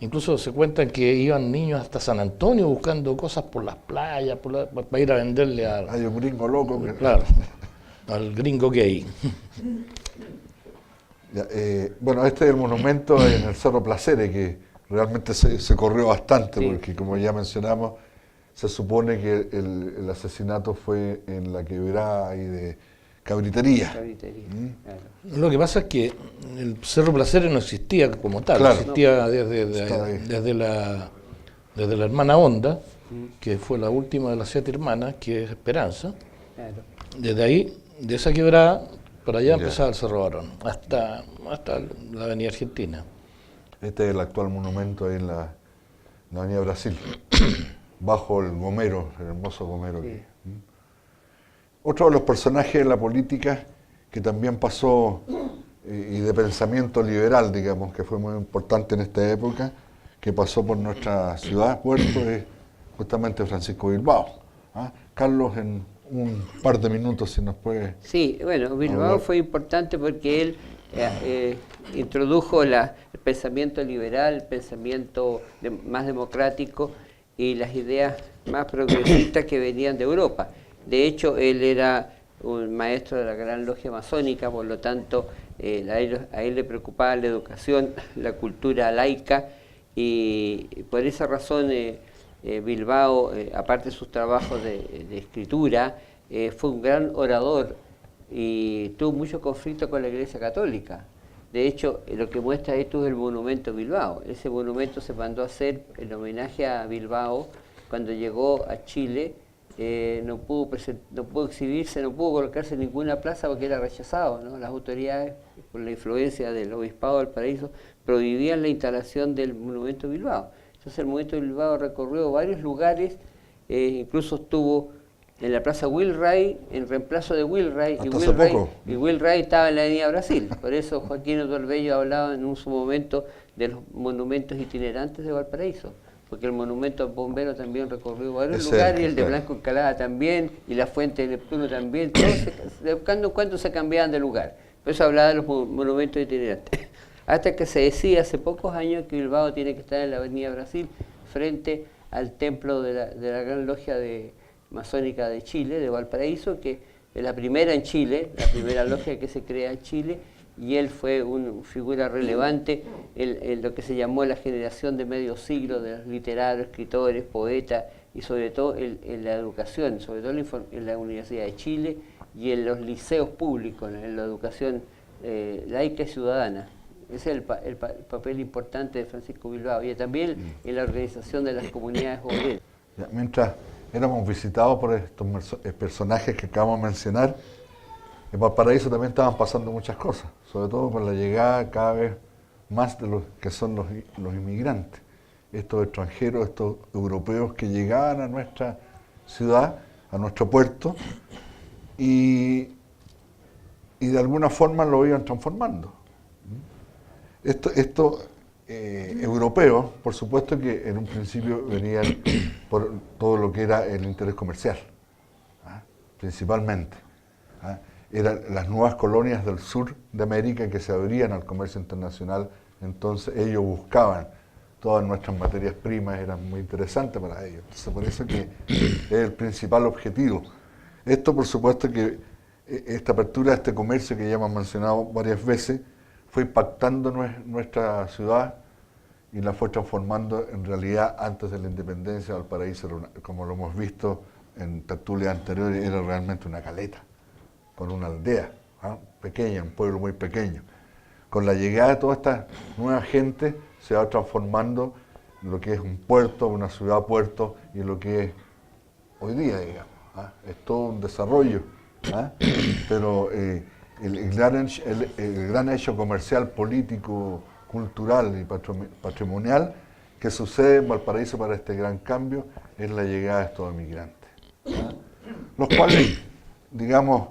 Incluso se cuentan que iban niños hasta San Antonio buscando cosas por las playas, para ir a venderle Hay un gringo loco. Claro, al gringo gay. Ya, bueno, este es el monumento en el Cerro Placeres, que realmente se corrió bastante, Sí. porque como ya mencionamos, se supone que el asesinato fue en la quebrada ahí de Cabritería. Claro. Lo que pasa es que el Cerro Placeres no existía como tal, Claro. existía Estaba ahí. desde la hermana Honda, que fue la última de las 7 hermanas, que es Esperanza. Claro. Desde ahí, de esa quebrada, para allá Ya. empezaba el Cerro Barón, hasta la Avenida Argentina. Este es el actual monumento ahí en la Avenida Brasil, bajo el Gomero, el hermoso Gomero. Sí. Otro de los personajes de la política que también pasó y de pensamiento liberal, digamos, que fue muy importante en esta época, que pasó por nuestra ciudad, Puerto, es justamente Francisco Bilbao. ¿Ah? Carlos, en un par de minutos, si nos puede... Sí, bueno, Bilbao hablar. fue importante porque él introdujo el pensamiento liberal, el pensamiento más democrático y las ideas más progresistas que venían de Europa. De hecho, él era un maestro de la Gran Logia Masónica, por lo tanto, a él le preocupaba la educación, la cultura laica, y por esa razón Bilbao, aparte de sus trabajos de escritura, fue un gran orador y tuvo mucho conflicto con la Iglesia Católica. De hecho, lo que muestra esto es el monumento Bilbao. Ese monumento se mandó a hacer en homenaje a Bilbao cuando llegó a Chile. No pudo exhibirse, no pudo colocarse en ninguna plaza porque era rechazado, ¿no? Las autoridades, por la influencia del Obispado del Paraíso, prohibían la instalación del monumento Bilbao. Entonces el monumento Bilbao recorrió varios lugares, incluso estuvo en la plaza Wilray, en reemplazo de Wilray, y Wilray estaba en la Avenida Brasil. Por eso Joaquín Otorbello hablaba en su momento de los monumentos itinerantes de Valparaíso, porque el monumento al bombero también recorrió varios Es lugares, cerca, y el de claro. Blanco Encalada también, y la Fuente de Neptuno también, todos de cuando en cuando se cambiaban de lugar. Por eso hablaba de los monumentos itinerantes. Hasta que se decía hace pocos años que Bilbao tiene que estar en la Avenida Brasil, frente al templo de la Gran Logia Masónica de Chile, de Valparaíso, que es la primera en Chile, la primera logia que se crea en Chile, y él fue una figura relevante en lo que se llamó la generación de medio siglo de los literatos, escritores, poetas, y sobre todo en la educación, sobre todo en la Universidad de Chile y en los liceos públicos, en la educación laica y ciudadana. Ese es el papel importante de Francisco Bilbao, y también en la organización de las comunidades obreras. Ya, mientras éramos visitados por estos personajes que acabamos de mencionar, en Valparaíso también estaban pasando muchas cosas, sobre todo con la llegada cada vez más de los que son los inmigrantes, estos extranjeros, estos europeos que llegaban a nuestra ciudad, a nuestro puerto, y de alguna forma lo iban transformando. Estos europeos, por supuesto que en un principio venían por todo lo que era el interés comercial, principalmente. Eran las nuevas colonias del sur de América que se abrían al comercio internacional, entonces ellos buscaban todas nuestras materias primas, eran muy interesantes para ellos. Entonces por eso que es el principal objetivo. Esto por supuesto que esta apertura de este comercio que ya hemos mencionado varias veces fue impactando nuestra ciudad y la fue transformando en realidad. Antes de la independencia. Valparaíso, como lo hemos visto en tertulias anteriores, era realmente una caleta, con una aldea pequeña, un pueblo muy pequeño. Con la llegada de toda esta nueva gente se va transformando en lo que es un puerto, una ciudad-puerto, y en lo que es hoy día, digamos. Es todo un desarrollo, pero el gran hecho comercial, político, cultural y patrimonial que sucede en Valparaíso para este gran cambio es la llegada de estos inmigrantes, los cuales, digamos,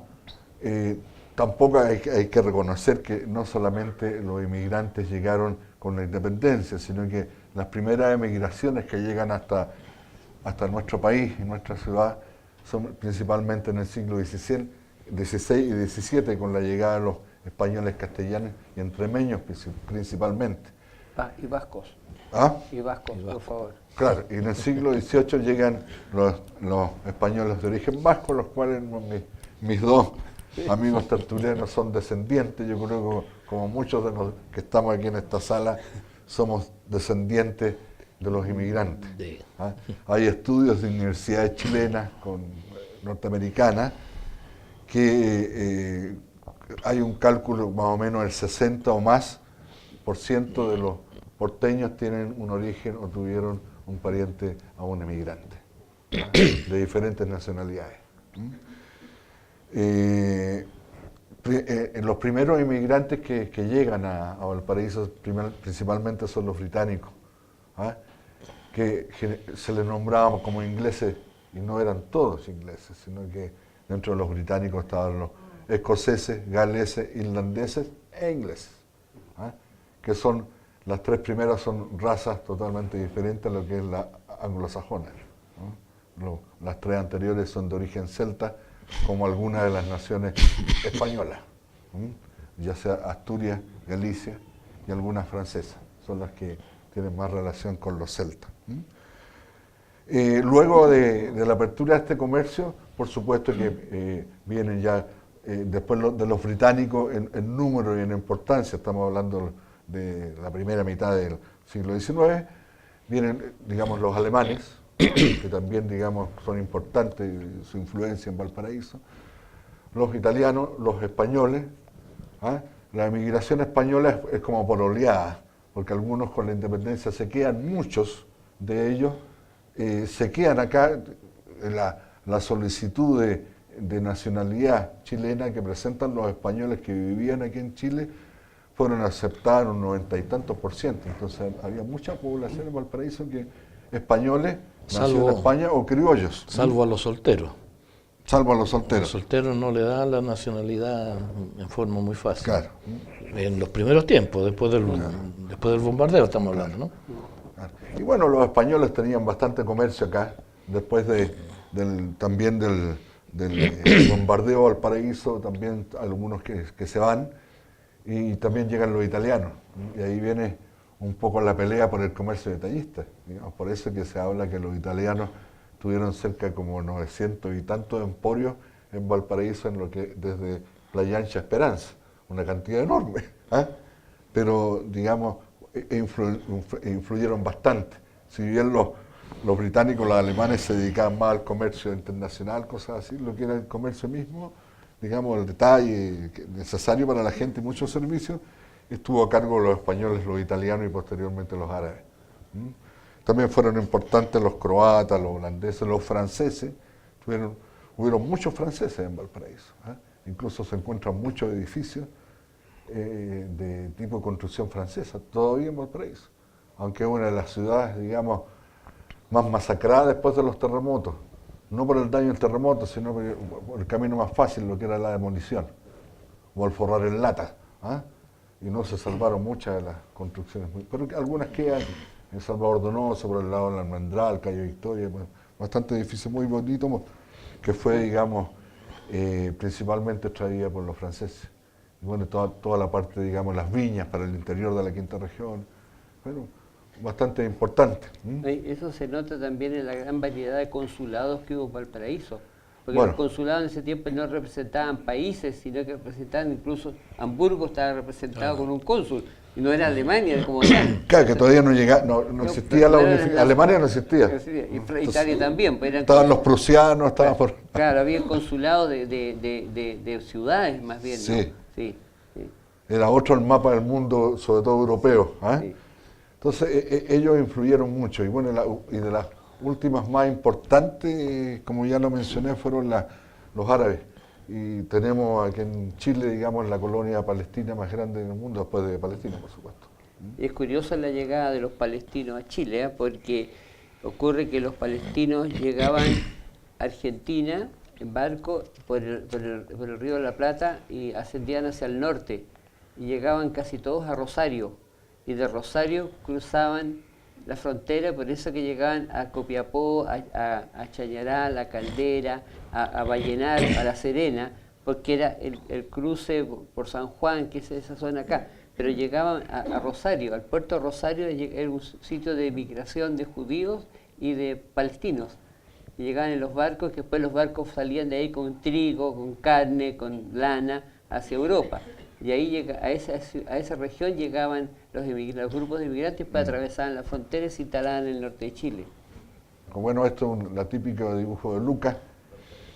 tampoco hay que reconocer que no solamente los inmigrantes llegaron con la independencia, sino que las primeras emigraciones que llegan hasta nuestro país y nuestra ciudad son principalmente en el siglo XVI y XVII, con la llegada de los españoles castellanos y entremeños principalmente. Y vascos. Y vascos, por favor. Claro, y en el siglo XVIII llegan los españoles de origen vasco, los cuales mis dos amigos tertulianos son descendientes. Yo creo que como muchos de los que estamos aquí en esta sala somos descendientes de los inmigrantes. Hay estudios de universidades chilenas, norteamericanas, que hay un cálculo más o menos del 60 o más por ciento de los porteños tienen un origen o tuvieron un pariente a un emigrante de diferentes nacionalidades. Los primeros inmigrantes que llegan a Valparaíso principalmente son los británicos, que se les nombraba como ingleses, y no eran todos ingleses, sino que dentro de los británicos estaban los escoceses, galeses, irlandeses e ingleses, que son las tres primeras, son razas totalmente diferentes a lo que es la anglosajona. Las tres anteriores son de origen celta, como algunas de las naciones españolas, ya sea Asturias, Galicia y algunas francesas, son las que tienen más relación con los celtas. Luego de la apertura de este comercio, por supuesto que vienen ya, después de los británicos en número y en importancia, estamos hablando de la primera mitad del siglo XIX, vienen, digamos, los alemanes, que también, digamos, son importantes, su influencia en Valparaíso, los italianos, los españoles. La emigración española es como por oleadas, porque algunos con la independencia se quedan, muchos de ellos se quedan acá. La solicitud de nacionalidad chilena que presentan los españoles que vivían aquí en Chile fueron aceptadas un 90 y tantos %. Entonces había mucha población en Valparaíso que españoles, nacidos en España, o criollos. Salvo a los solteros. Salvo a los A los solteros. solteros no le dan la nacionalidad en forma muy fácil. Claro. En los primeros tiempos, después del bombardeo estamos hablando, ¿no? Claro. Y bueno, los españoles tenían bastante comercio acá, después también del bombardeo a Valparaíso, también algunos que se van, y también llegan los italianos, y ahí viene un poco la pelea por el comercio detallista, digamos, por eso que se habla que los italianos tuvieron cerca como 900 y tantos emporios en Valparaíso, en lo que desde Playa Ancha a Esperanza, una cantidad enorme, ¿ah? Pero digamos, influyeron bastante. Si bien los británicos, los alemanes se dedicaban más al comercio internacional, cosas así, lo que era el comercio mismo, digamos, el detalle necesario para la gente y muchos servicios, estuvo a cargo de los españoles, los italianos y posteriormente los árabes. También fueron importantes los croatas, los holandeses, los franceses. Hubieron muchos franceses en Valparaíso. Incluso se encuentran muchos edificios de tipo de construcción francesa, todavía en Valparaíso. Aunque es una de las ciudades, digamos, más masacradas después de los terremotos. No por el daño del terremoto, sino por el camino más fácil, lo que era la demolición, o el forrar en lata. Y no se salvaron muchas de las construcciones, pero algunas quedan en Salvador Donoso, por el lado del Almendral, Calle Victoria, bastante edificio muy bonito, que fue, digamos, principalmente traída por los franceses. Y bueno, toda la parte, digamos, las viñas para el interior de la quinta región, bueno, bastante importante. Eso se nota también en la gran variedad de consulados que hubo en Valparaíso. Porque Bueno, los consulados en ese tiempo no representaban países, sino que representaban, incluso Hamburgo estaba representado con un cónsul, y no era Alemania como tal. Claro, que todavía no llegaba, no existía la unificación, Alemania no existía. Y Italia también. Pues Estaban los prusianos, estaban por... Claro, había consulados de ciudades más bien, ¿no? Sí. Sí, sí. Era otro el mapa del mundo, sobre todo europeo. Sí. Entonces ellos influyeron mucho, y bueno, y de las últimas más importantes, como ya lo mencioné, fueron los árabes. Y tenemos aquí en Chile, digamos, la colonia palestina más grande del mundo, después de Palestina, por supuesto. Es curiosa la llegada de los palestinos a Chile, porque ocurre que los palestinos llegaban a Argentina en barco por el río de la Plata y ascendían hacia el norte, y llegaban casi todos a Rosario, y de Rosario cruzaban la frontera, por eso que llegaban a Copiapó, a Chañará, a La Caldera, a Vallenar, a La Serena, porque era el cruce por San Juan, que es esa zona acá. Pero llegaban a Rosario, al puerto de Rosario, era un sitio de migración de judíos y de palestinos. Y llegaban en los barcos, que después los barcos salían de ahí con trigo, con carne, con lana, hacia Europa. Y ahí a esa región llegaban los grupos de inmigrantes para atravesar la frontera y se instalaban en el norte de Chile. Bueno, esto es la típica dibujo de Lucas,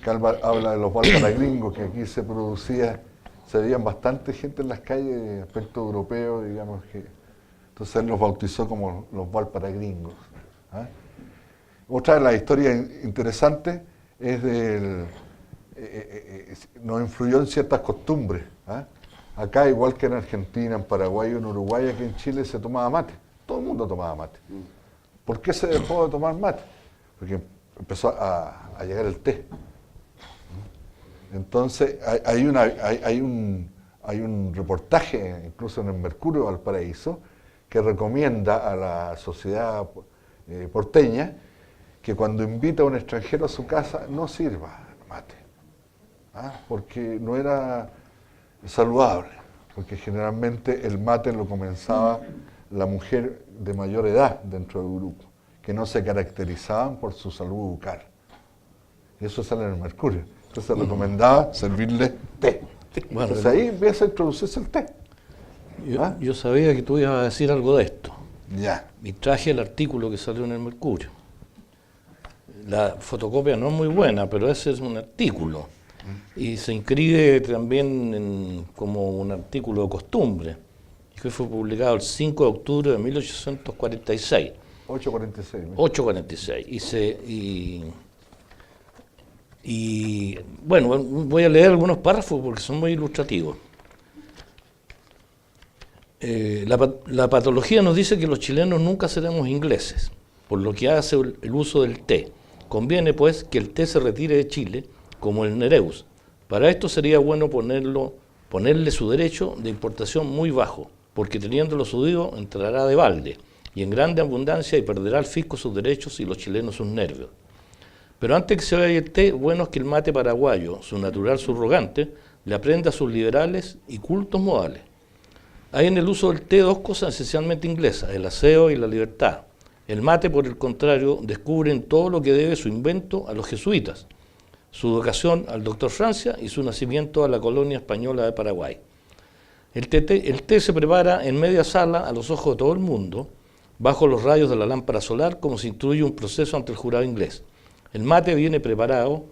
que habla de los valparagringos, que aquí se veían bastante gente en las calles de aspecto europeo, digamos, que entonces él los bautizó como los valparagringos. Otra de las historias interesantes es nos influyó en ciertas costumbres. Acá, igual que en Argentina, en Paraguay, en Uruguay, aquí en Chile se tomaba mate. Todo el mundo tomaba mate. ¿Por qué se dejó de tomar mate? Porque empezó a llegar el té. Entonces, hay un reportaje, incluso en el Mercurio de Valparaíso, que recomienda a la sociedad porteña que cuando invita a un extranjero a su casa no sirva mate, porque no era saludable, porque generalmente el mate lo comenzaba la mujer de mayor edad dentro del grupo, que no se caracterizaban por su salud bucal. Eso sale en el Mercurio. Entonces se recomendaba servirle té. Bueno, entonces ahí empieza a introducirse el té. Yo sabía que tú ibas a decir algo de esto. Ya. Y traje el artículo que salió en el Mercurio. La fotocopia no es muy buena, pero ese es un artículo. Y se inscribe también como un artículo de costumbre, que fue publicado el 5 de octubre de 1846. 846. 846. Y bueno, voy a leer algunos párrafos porque son muy ilustrativos. La patología nos dice que los chilenos nunca seremos ingleses, por lo que hace el uso del té. Conviene, pues, que el té se retire de Chile, como el Nereus. Para esto sería bueno ponerle su derecho de importación muy bajo, porque teniéndolo subido entrará de balde. y en grande abundancia y perderá el fisco sus derechos y los chilenos sus nervios. Pero antes que se vaya el té, bueno es que el mate paraguayo, su natural subrogante, le aprenda a sus liberales y cultos modales. Hay en el uso del té dos cosas esencialmente inglesas, el aseo y la libertad. El mate, por el contrario, descubre en todo lo que debe su invento a los jesuitas, su educación al doctor Francia y su nacimiento a la colonia española de Paraguay. El té se prepara en media sala a los ojos de todo el mundo, bajo los rayos de la lámpara solar, como se instruye un proceso ante el jurado inglés. El mate viene preparado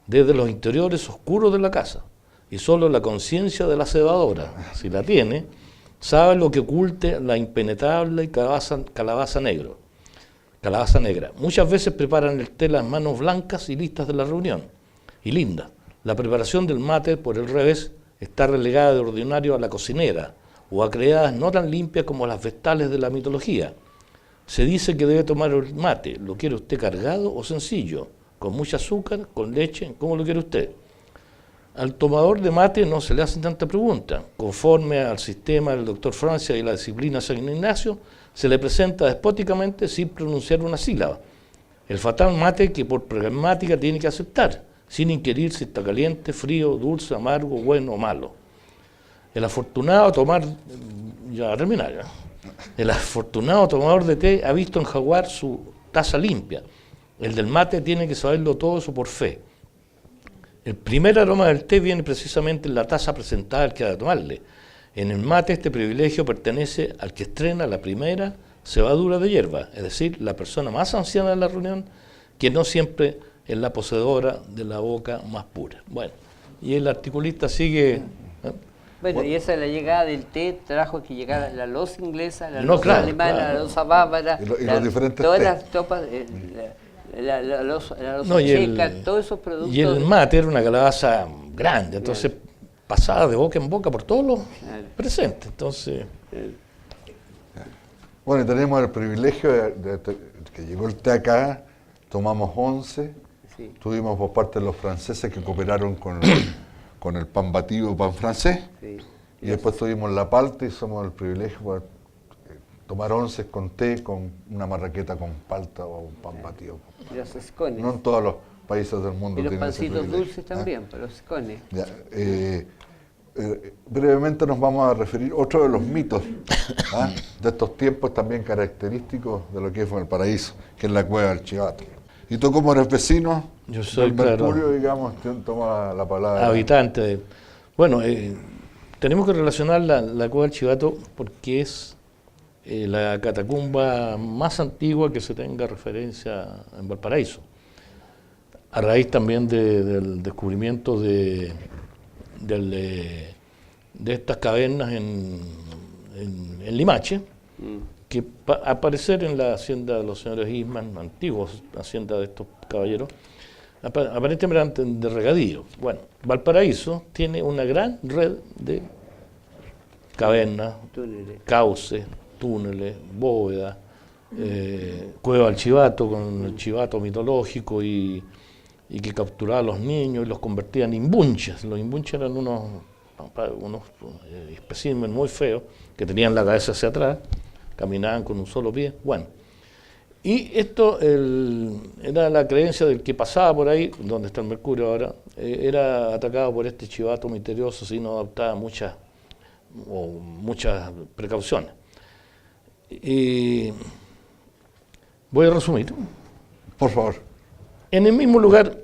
desde los interiores oscuros de la casa, y solo la conciencia de la cebadora, si la tiene, sabe lo que oculte la impenetrable calabaza negra. Muchas veces preparan el té las manos blancas y listas de la reunión, y lindas. La preparación del mate, por el revés, está relegada de ordinario a la cocinera, o a criadas no tan limpias como las vestales de la mitología. Se dice que debe tomar el mate, ¿lo quiere usted cargado o sencillo? ¿Con mucho azúcar, con leche? ¿Cómo lo quiere usted? Al tomador de mate no se le hacen tanta pregunta. Conforme al sistema del doctor Francia y la disciplina San Ignacio, se le presenta despóticamente sin pronunciar una sílaba. El fatal mate que por pragmática tiene que aceptar, sin inquirir si está caliente, frío, dulce, amargo, bueno o malo. El afortunado tomador de té ha visto enjaguar su taza limpia. El del mate tiene que saberlo todo eso por fe. El primer aroma del té viene precisamente en la taza presentada al que ha de tomarle. En el mate este privilegio pertenece al que estrena la primera cebadura de hierba, es decir, la persona más anciana de la reunión, que no siempre es la poseedora de la boca más pura. Bueno, y el articulista sigue... Bueno, y esa es la llegada del té, trajo que llegara la loza inglesa, la No, loza claro, alemana, claro. la loza bávara, Y los diferentes todas té. las topas, la loza No, checa, todos esos productos. Y el mate era una calabaza grande, entonces pasaba de boca en boca por todos los presentes. Entonces, Bueno, y tenemos el privilegio de que llegó el té acá, tomamos 11, Sí. tuvimos por parte de los franceses que cooperaron con el pan batido, pan francés, Sí. y después tuvimos la palta y somos el privilegio de tomar 11 con té, con una marraqueta con palta o un pan batido. Y los escones. No en todos los países del mundo Y los tienen ese pancitos privilegio. dulces también, pero los escones. Ya, brevemente nos vamos a referir a otro de los mitos de estos tiempos también característicos de lo que es Valparaíso, que es la cueva del Chivato. Y tú como eres vecino yo soy, del Mercurio, claro, digamos, toma la palabra. habitante de... Bueno, tenemos que relacionar la cueva del Chivato porque es la catacumba más antigua que se tenga referencia en Valparaíso. A raíz también del descubrimiento de estas cavernas en Limache, que al parecer en la hacienda de los señores Isman, antiguos hacienda de estos caballeros, aparentemente eran de regadío. Bueno, Valparaíso tiene una gran red de cavernas, Túneles. cauces, túneles, bóvedas, cueva del Chivato con el chivato mitológico y que capturaba a los niños y los convertía en imbunches. Los imbunches eran unos especímenes muy feos que tenían la cabeza hacia atrás, caminaban con un solo pie. Bueno, y esto era la creencia del que pasaba por ahí, donde está el Mercurio ahora, era atacado por este chivato misterioso si no adoptaba muchas precauciones. Y voy a resumir. Por favor. En el mismo lugar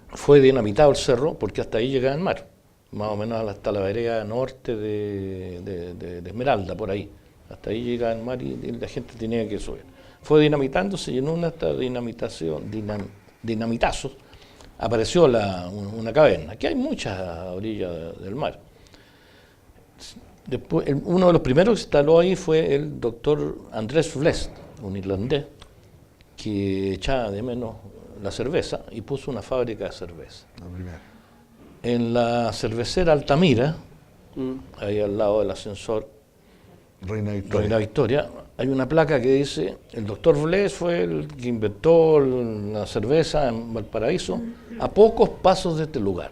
fue dinamitado el cerro porque hasta ahí llegaba el mar, más o menos hasta la vereda norte de Esmeralda, por ahí. Hasta ahí llegaba el mar y la gente tenía que subir. Fue dinamitándose y en una dinamitazos apareció una caverna, que hay muchas a orillas del mar. Después, uno de los primeros que se instaló ahí fue el doctor Andrés Vlest, un irlandés, que echaba de menos la cerveza y puso una fábrica de cerveza. La primera. En la cervecera Altamira, ahí al lado del ascensor Reina Victoria. Reina Victoria, hay una placa que dice: el doctor Vlest fue el que inventó la cerveza en Valparaíso a pocos pasos de este lugar.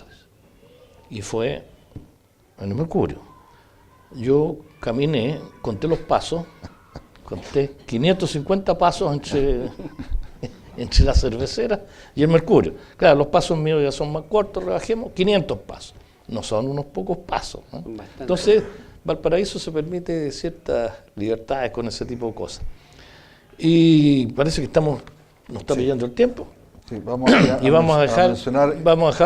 Y fue en el Mercurio. Yo caminé, conté los pasos, conté 550 pasos entre la cervecera y el Mercurio. Claro, los pasos míos ya son más cortos, rebajemos 500 pasos. No son unos pocos pasos, ¿no? Entonces, Valparaíso se permite ciertas libertades con ese tipo de cosas. Y parece que nos está pillando el tiempo. Sí, vamos a dejar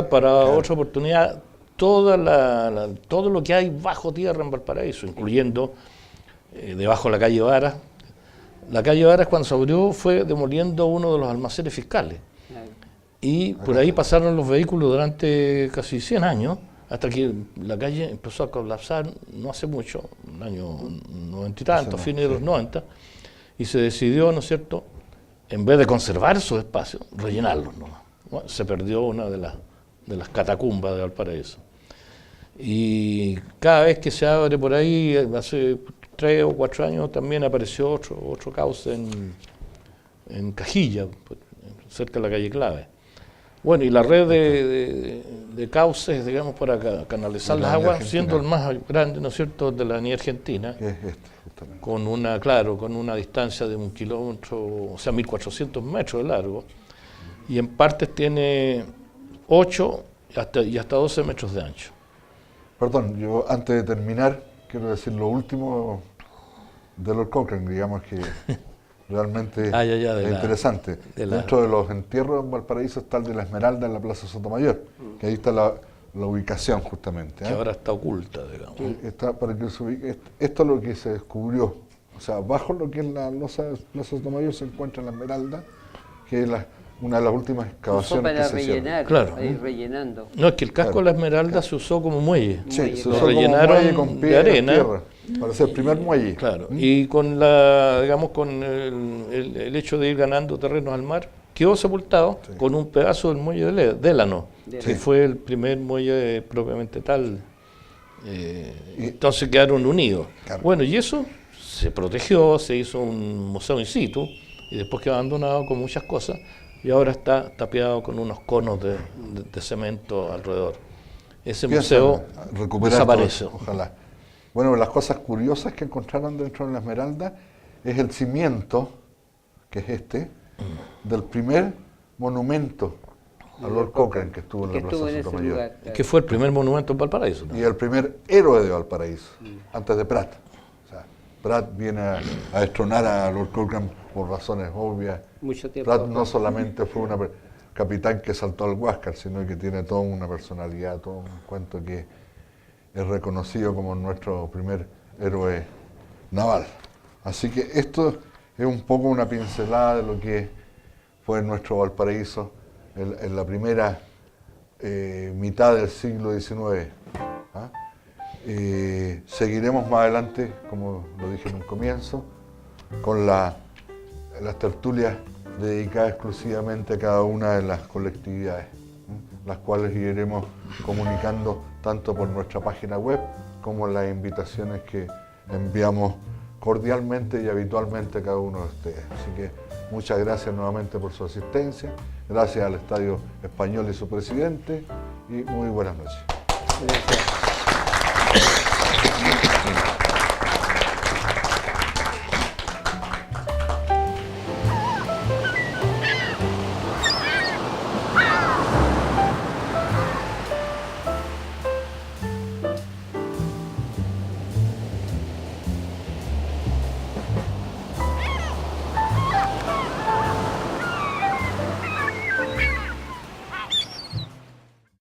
para otra oportunidad todo lo que hay bajo tierra en Valparaíso, incluyendo debajo de la calle Varas. La calle Varas, cuando se abrió, fue demoliendo uno de los almacenes fiscales. Y por ahí pasaron los vehículos durante casi 100 años, hasta que la calle empezó a colapsar no hace mucho, en el año 90 y tanto, fines de los 90, y se decidió, ¿no es cierto?, en vez de conservar esos espacios, rellenarlos nomás. Bueno, se perdió una de las catacumbas de Valparaíso. Y cada vez que se abre por ahí, hace 3 o 4 años también apareció otro cauce en Cajilla, cerca de la calle Clave. Bueno, y la red de cauces, digamos, para canalizar las aguas, siendo el más grande, ¿no es cierto?, de la Avenida Argentina, que es justamente. con una distancia de 1 kilómetro, o sea, 1.400 metros de largo, y en partes tiene 8 y hasta 12 metros de ancho. Perdón, yo antes de terminar, quiero decir lo último de Lord Cochrane, digamos que realmente es interesante. Dentro de los entierros en Valparaíso está el de la Esmeralda en la Plaza Sotomayor, que ahí está la ubicación justamente. Que ahora está oculta, digamos. Para que esto es lo que se descubrió. O sea, bajo lo que es la Plaza Sotomayor se encuentra la Esmeralda, que es una de las últimas excavaciones para que se rellenar, claro. para ir rellenando. No, es que el casco de la Esmeralda se usó como muelle. Sí, se lo usó rellenaron como muelle con de arena. tierra, para ser el primer muelle. Claro, y con el hecho de ir ganando terrenos al mar, quedó sepultado con un pedazo del muelle de Délano, que fue el primer muelle propiamente tal. Entonces quedaron unidos. Claro. Bueno, y eso se protegió, se hizo un museo in situ, y después quedó abandonado con muchas cosas, y ahora está tapiado con unos conos de cemento alrededor. Ese museo desaparece. Ojalá. Bueno, las cosas curiosas que encontraron dentro de la Esmeralda es el cimiento, que es del primer monumento a Lord Cochrane que estuvo en la Plaza Sotomayor. Claro. Que fue el primer monumento en Valparaíso, ¿no? Y el primer héroe de Valparaíso, antes de Prat. O sea, Prat viene a destronar a Lord Cochrane por razones obvias. Mucho tiempo. Prat no solamente fue un capitán que saltó al Huáscar, sino que tiene toda una personalidad, todo un cuento que es reconocido como nuestro primer héroe naval. Así que esto es un poco una pincelada de lo que fue nuestro Valparaíso en la primera mitad del siglo XIX. Seguiremos más adelante, como lo dije en un comienzo, con las tertulias dedicadas exclusivamente a cada una de las colectividades, las cuales iremos comunicando tanto por nuestra página web como las invitaciones que enviamos cordialmente y habitualmente a cada uno de ustedes. Así que muchas gracias nuevamente por su asistencia, gracias al Estadio Español y su presidente, y muy buenas noches. Gracias.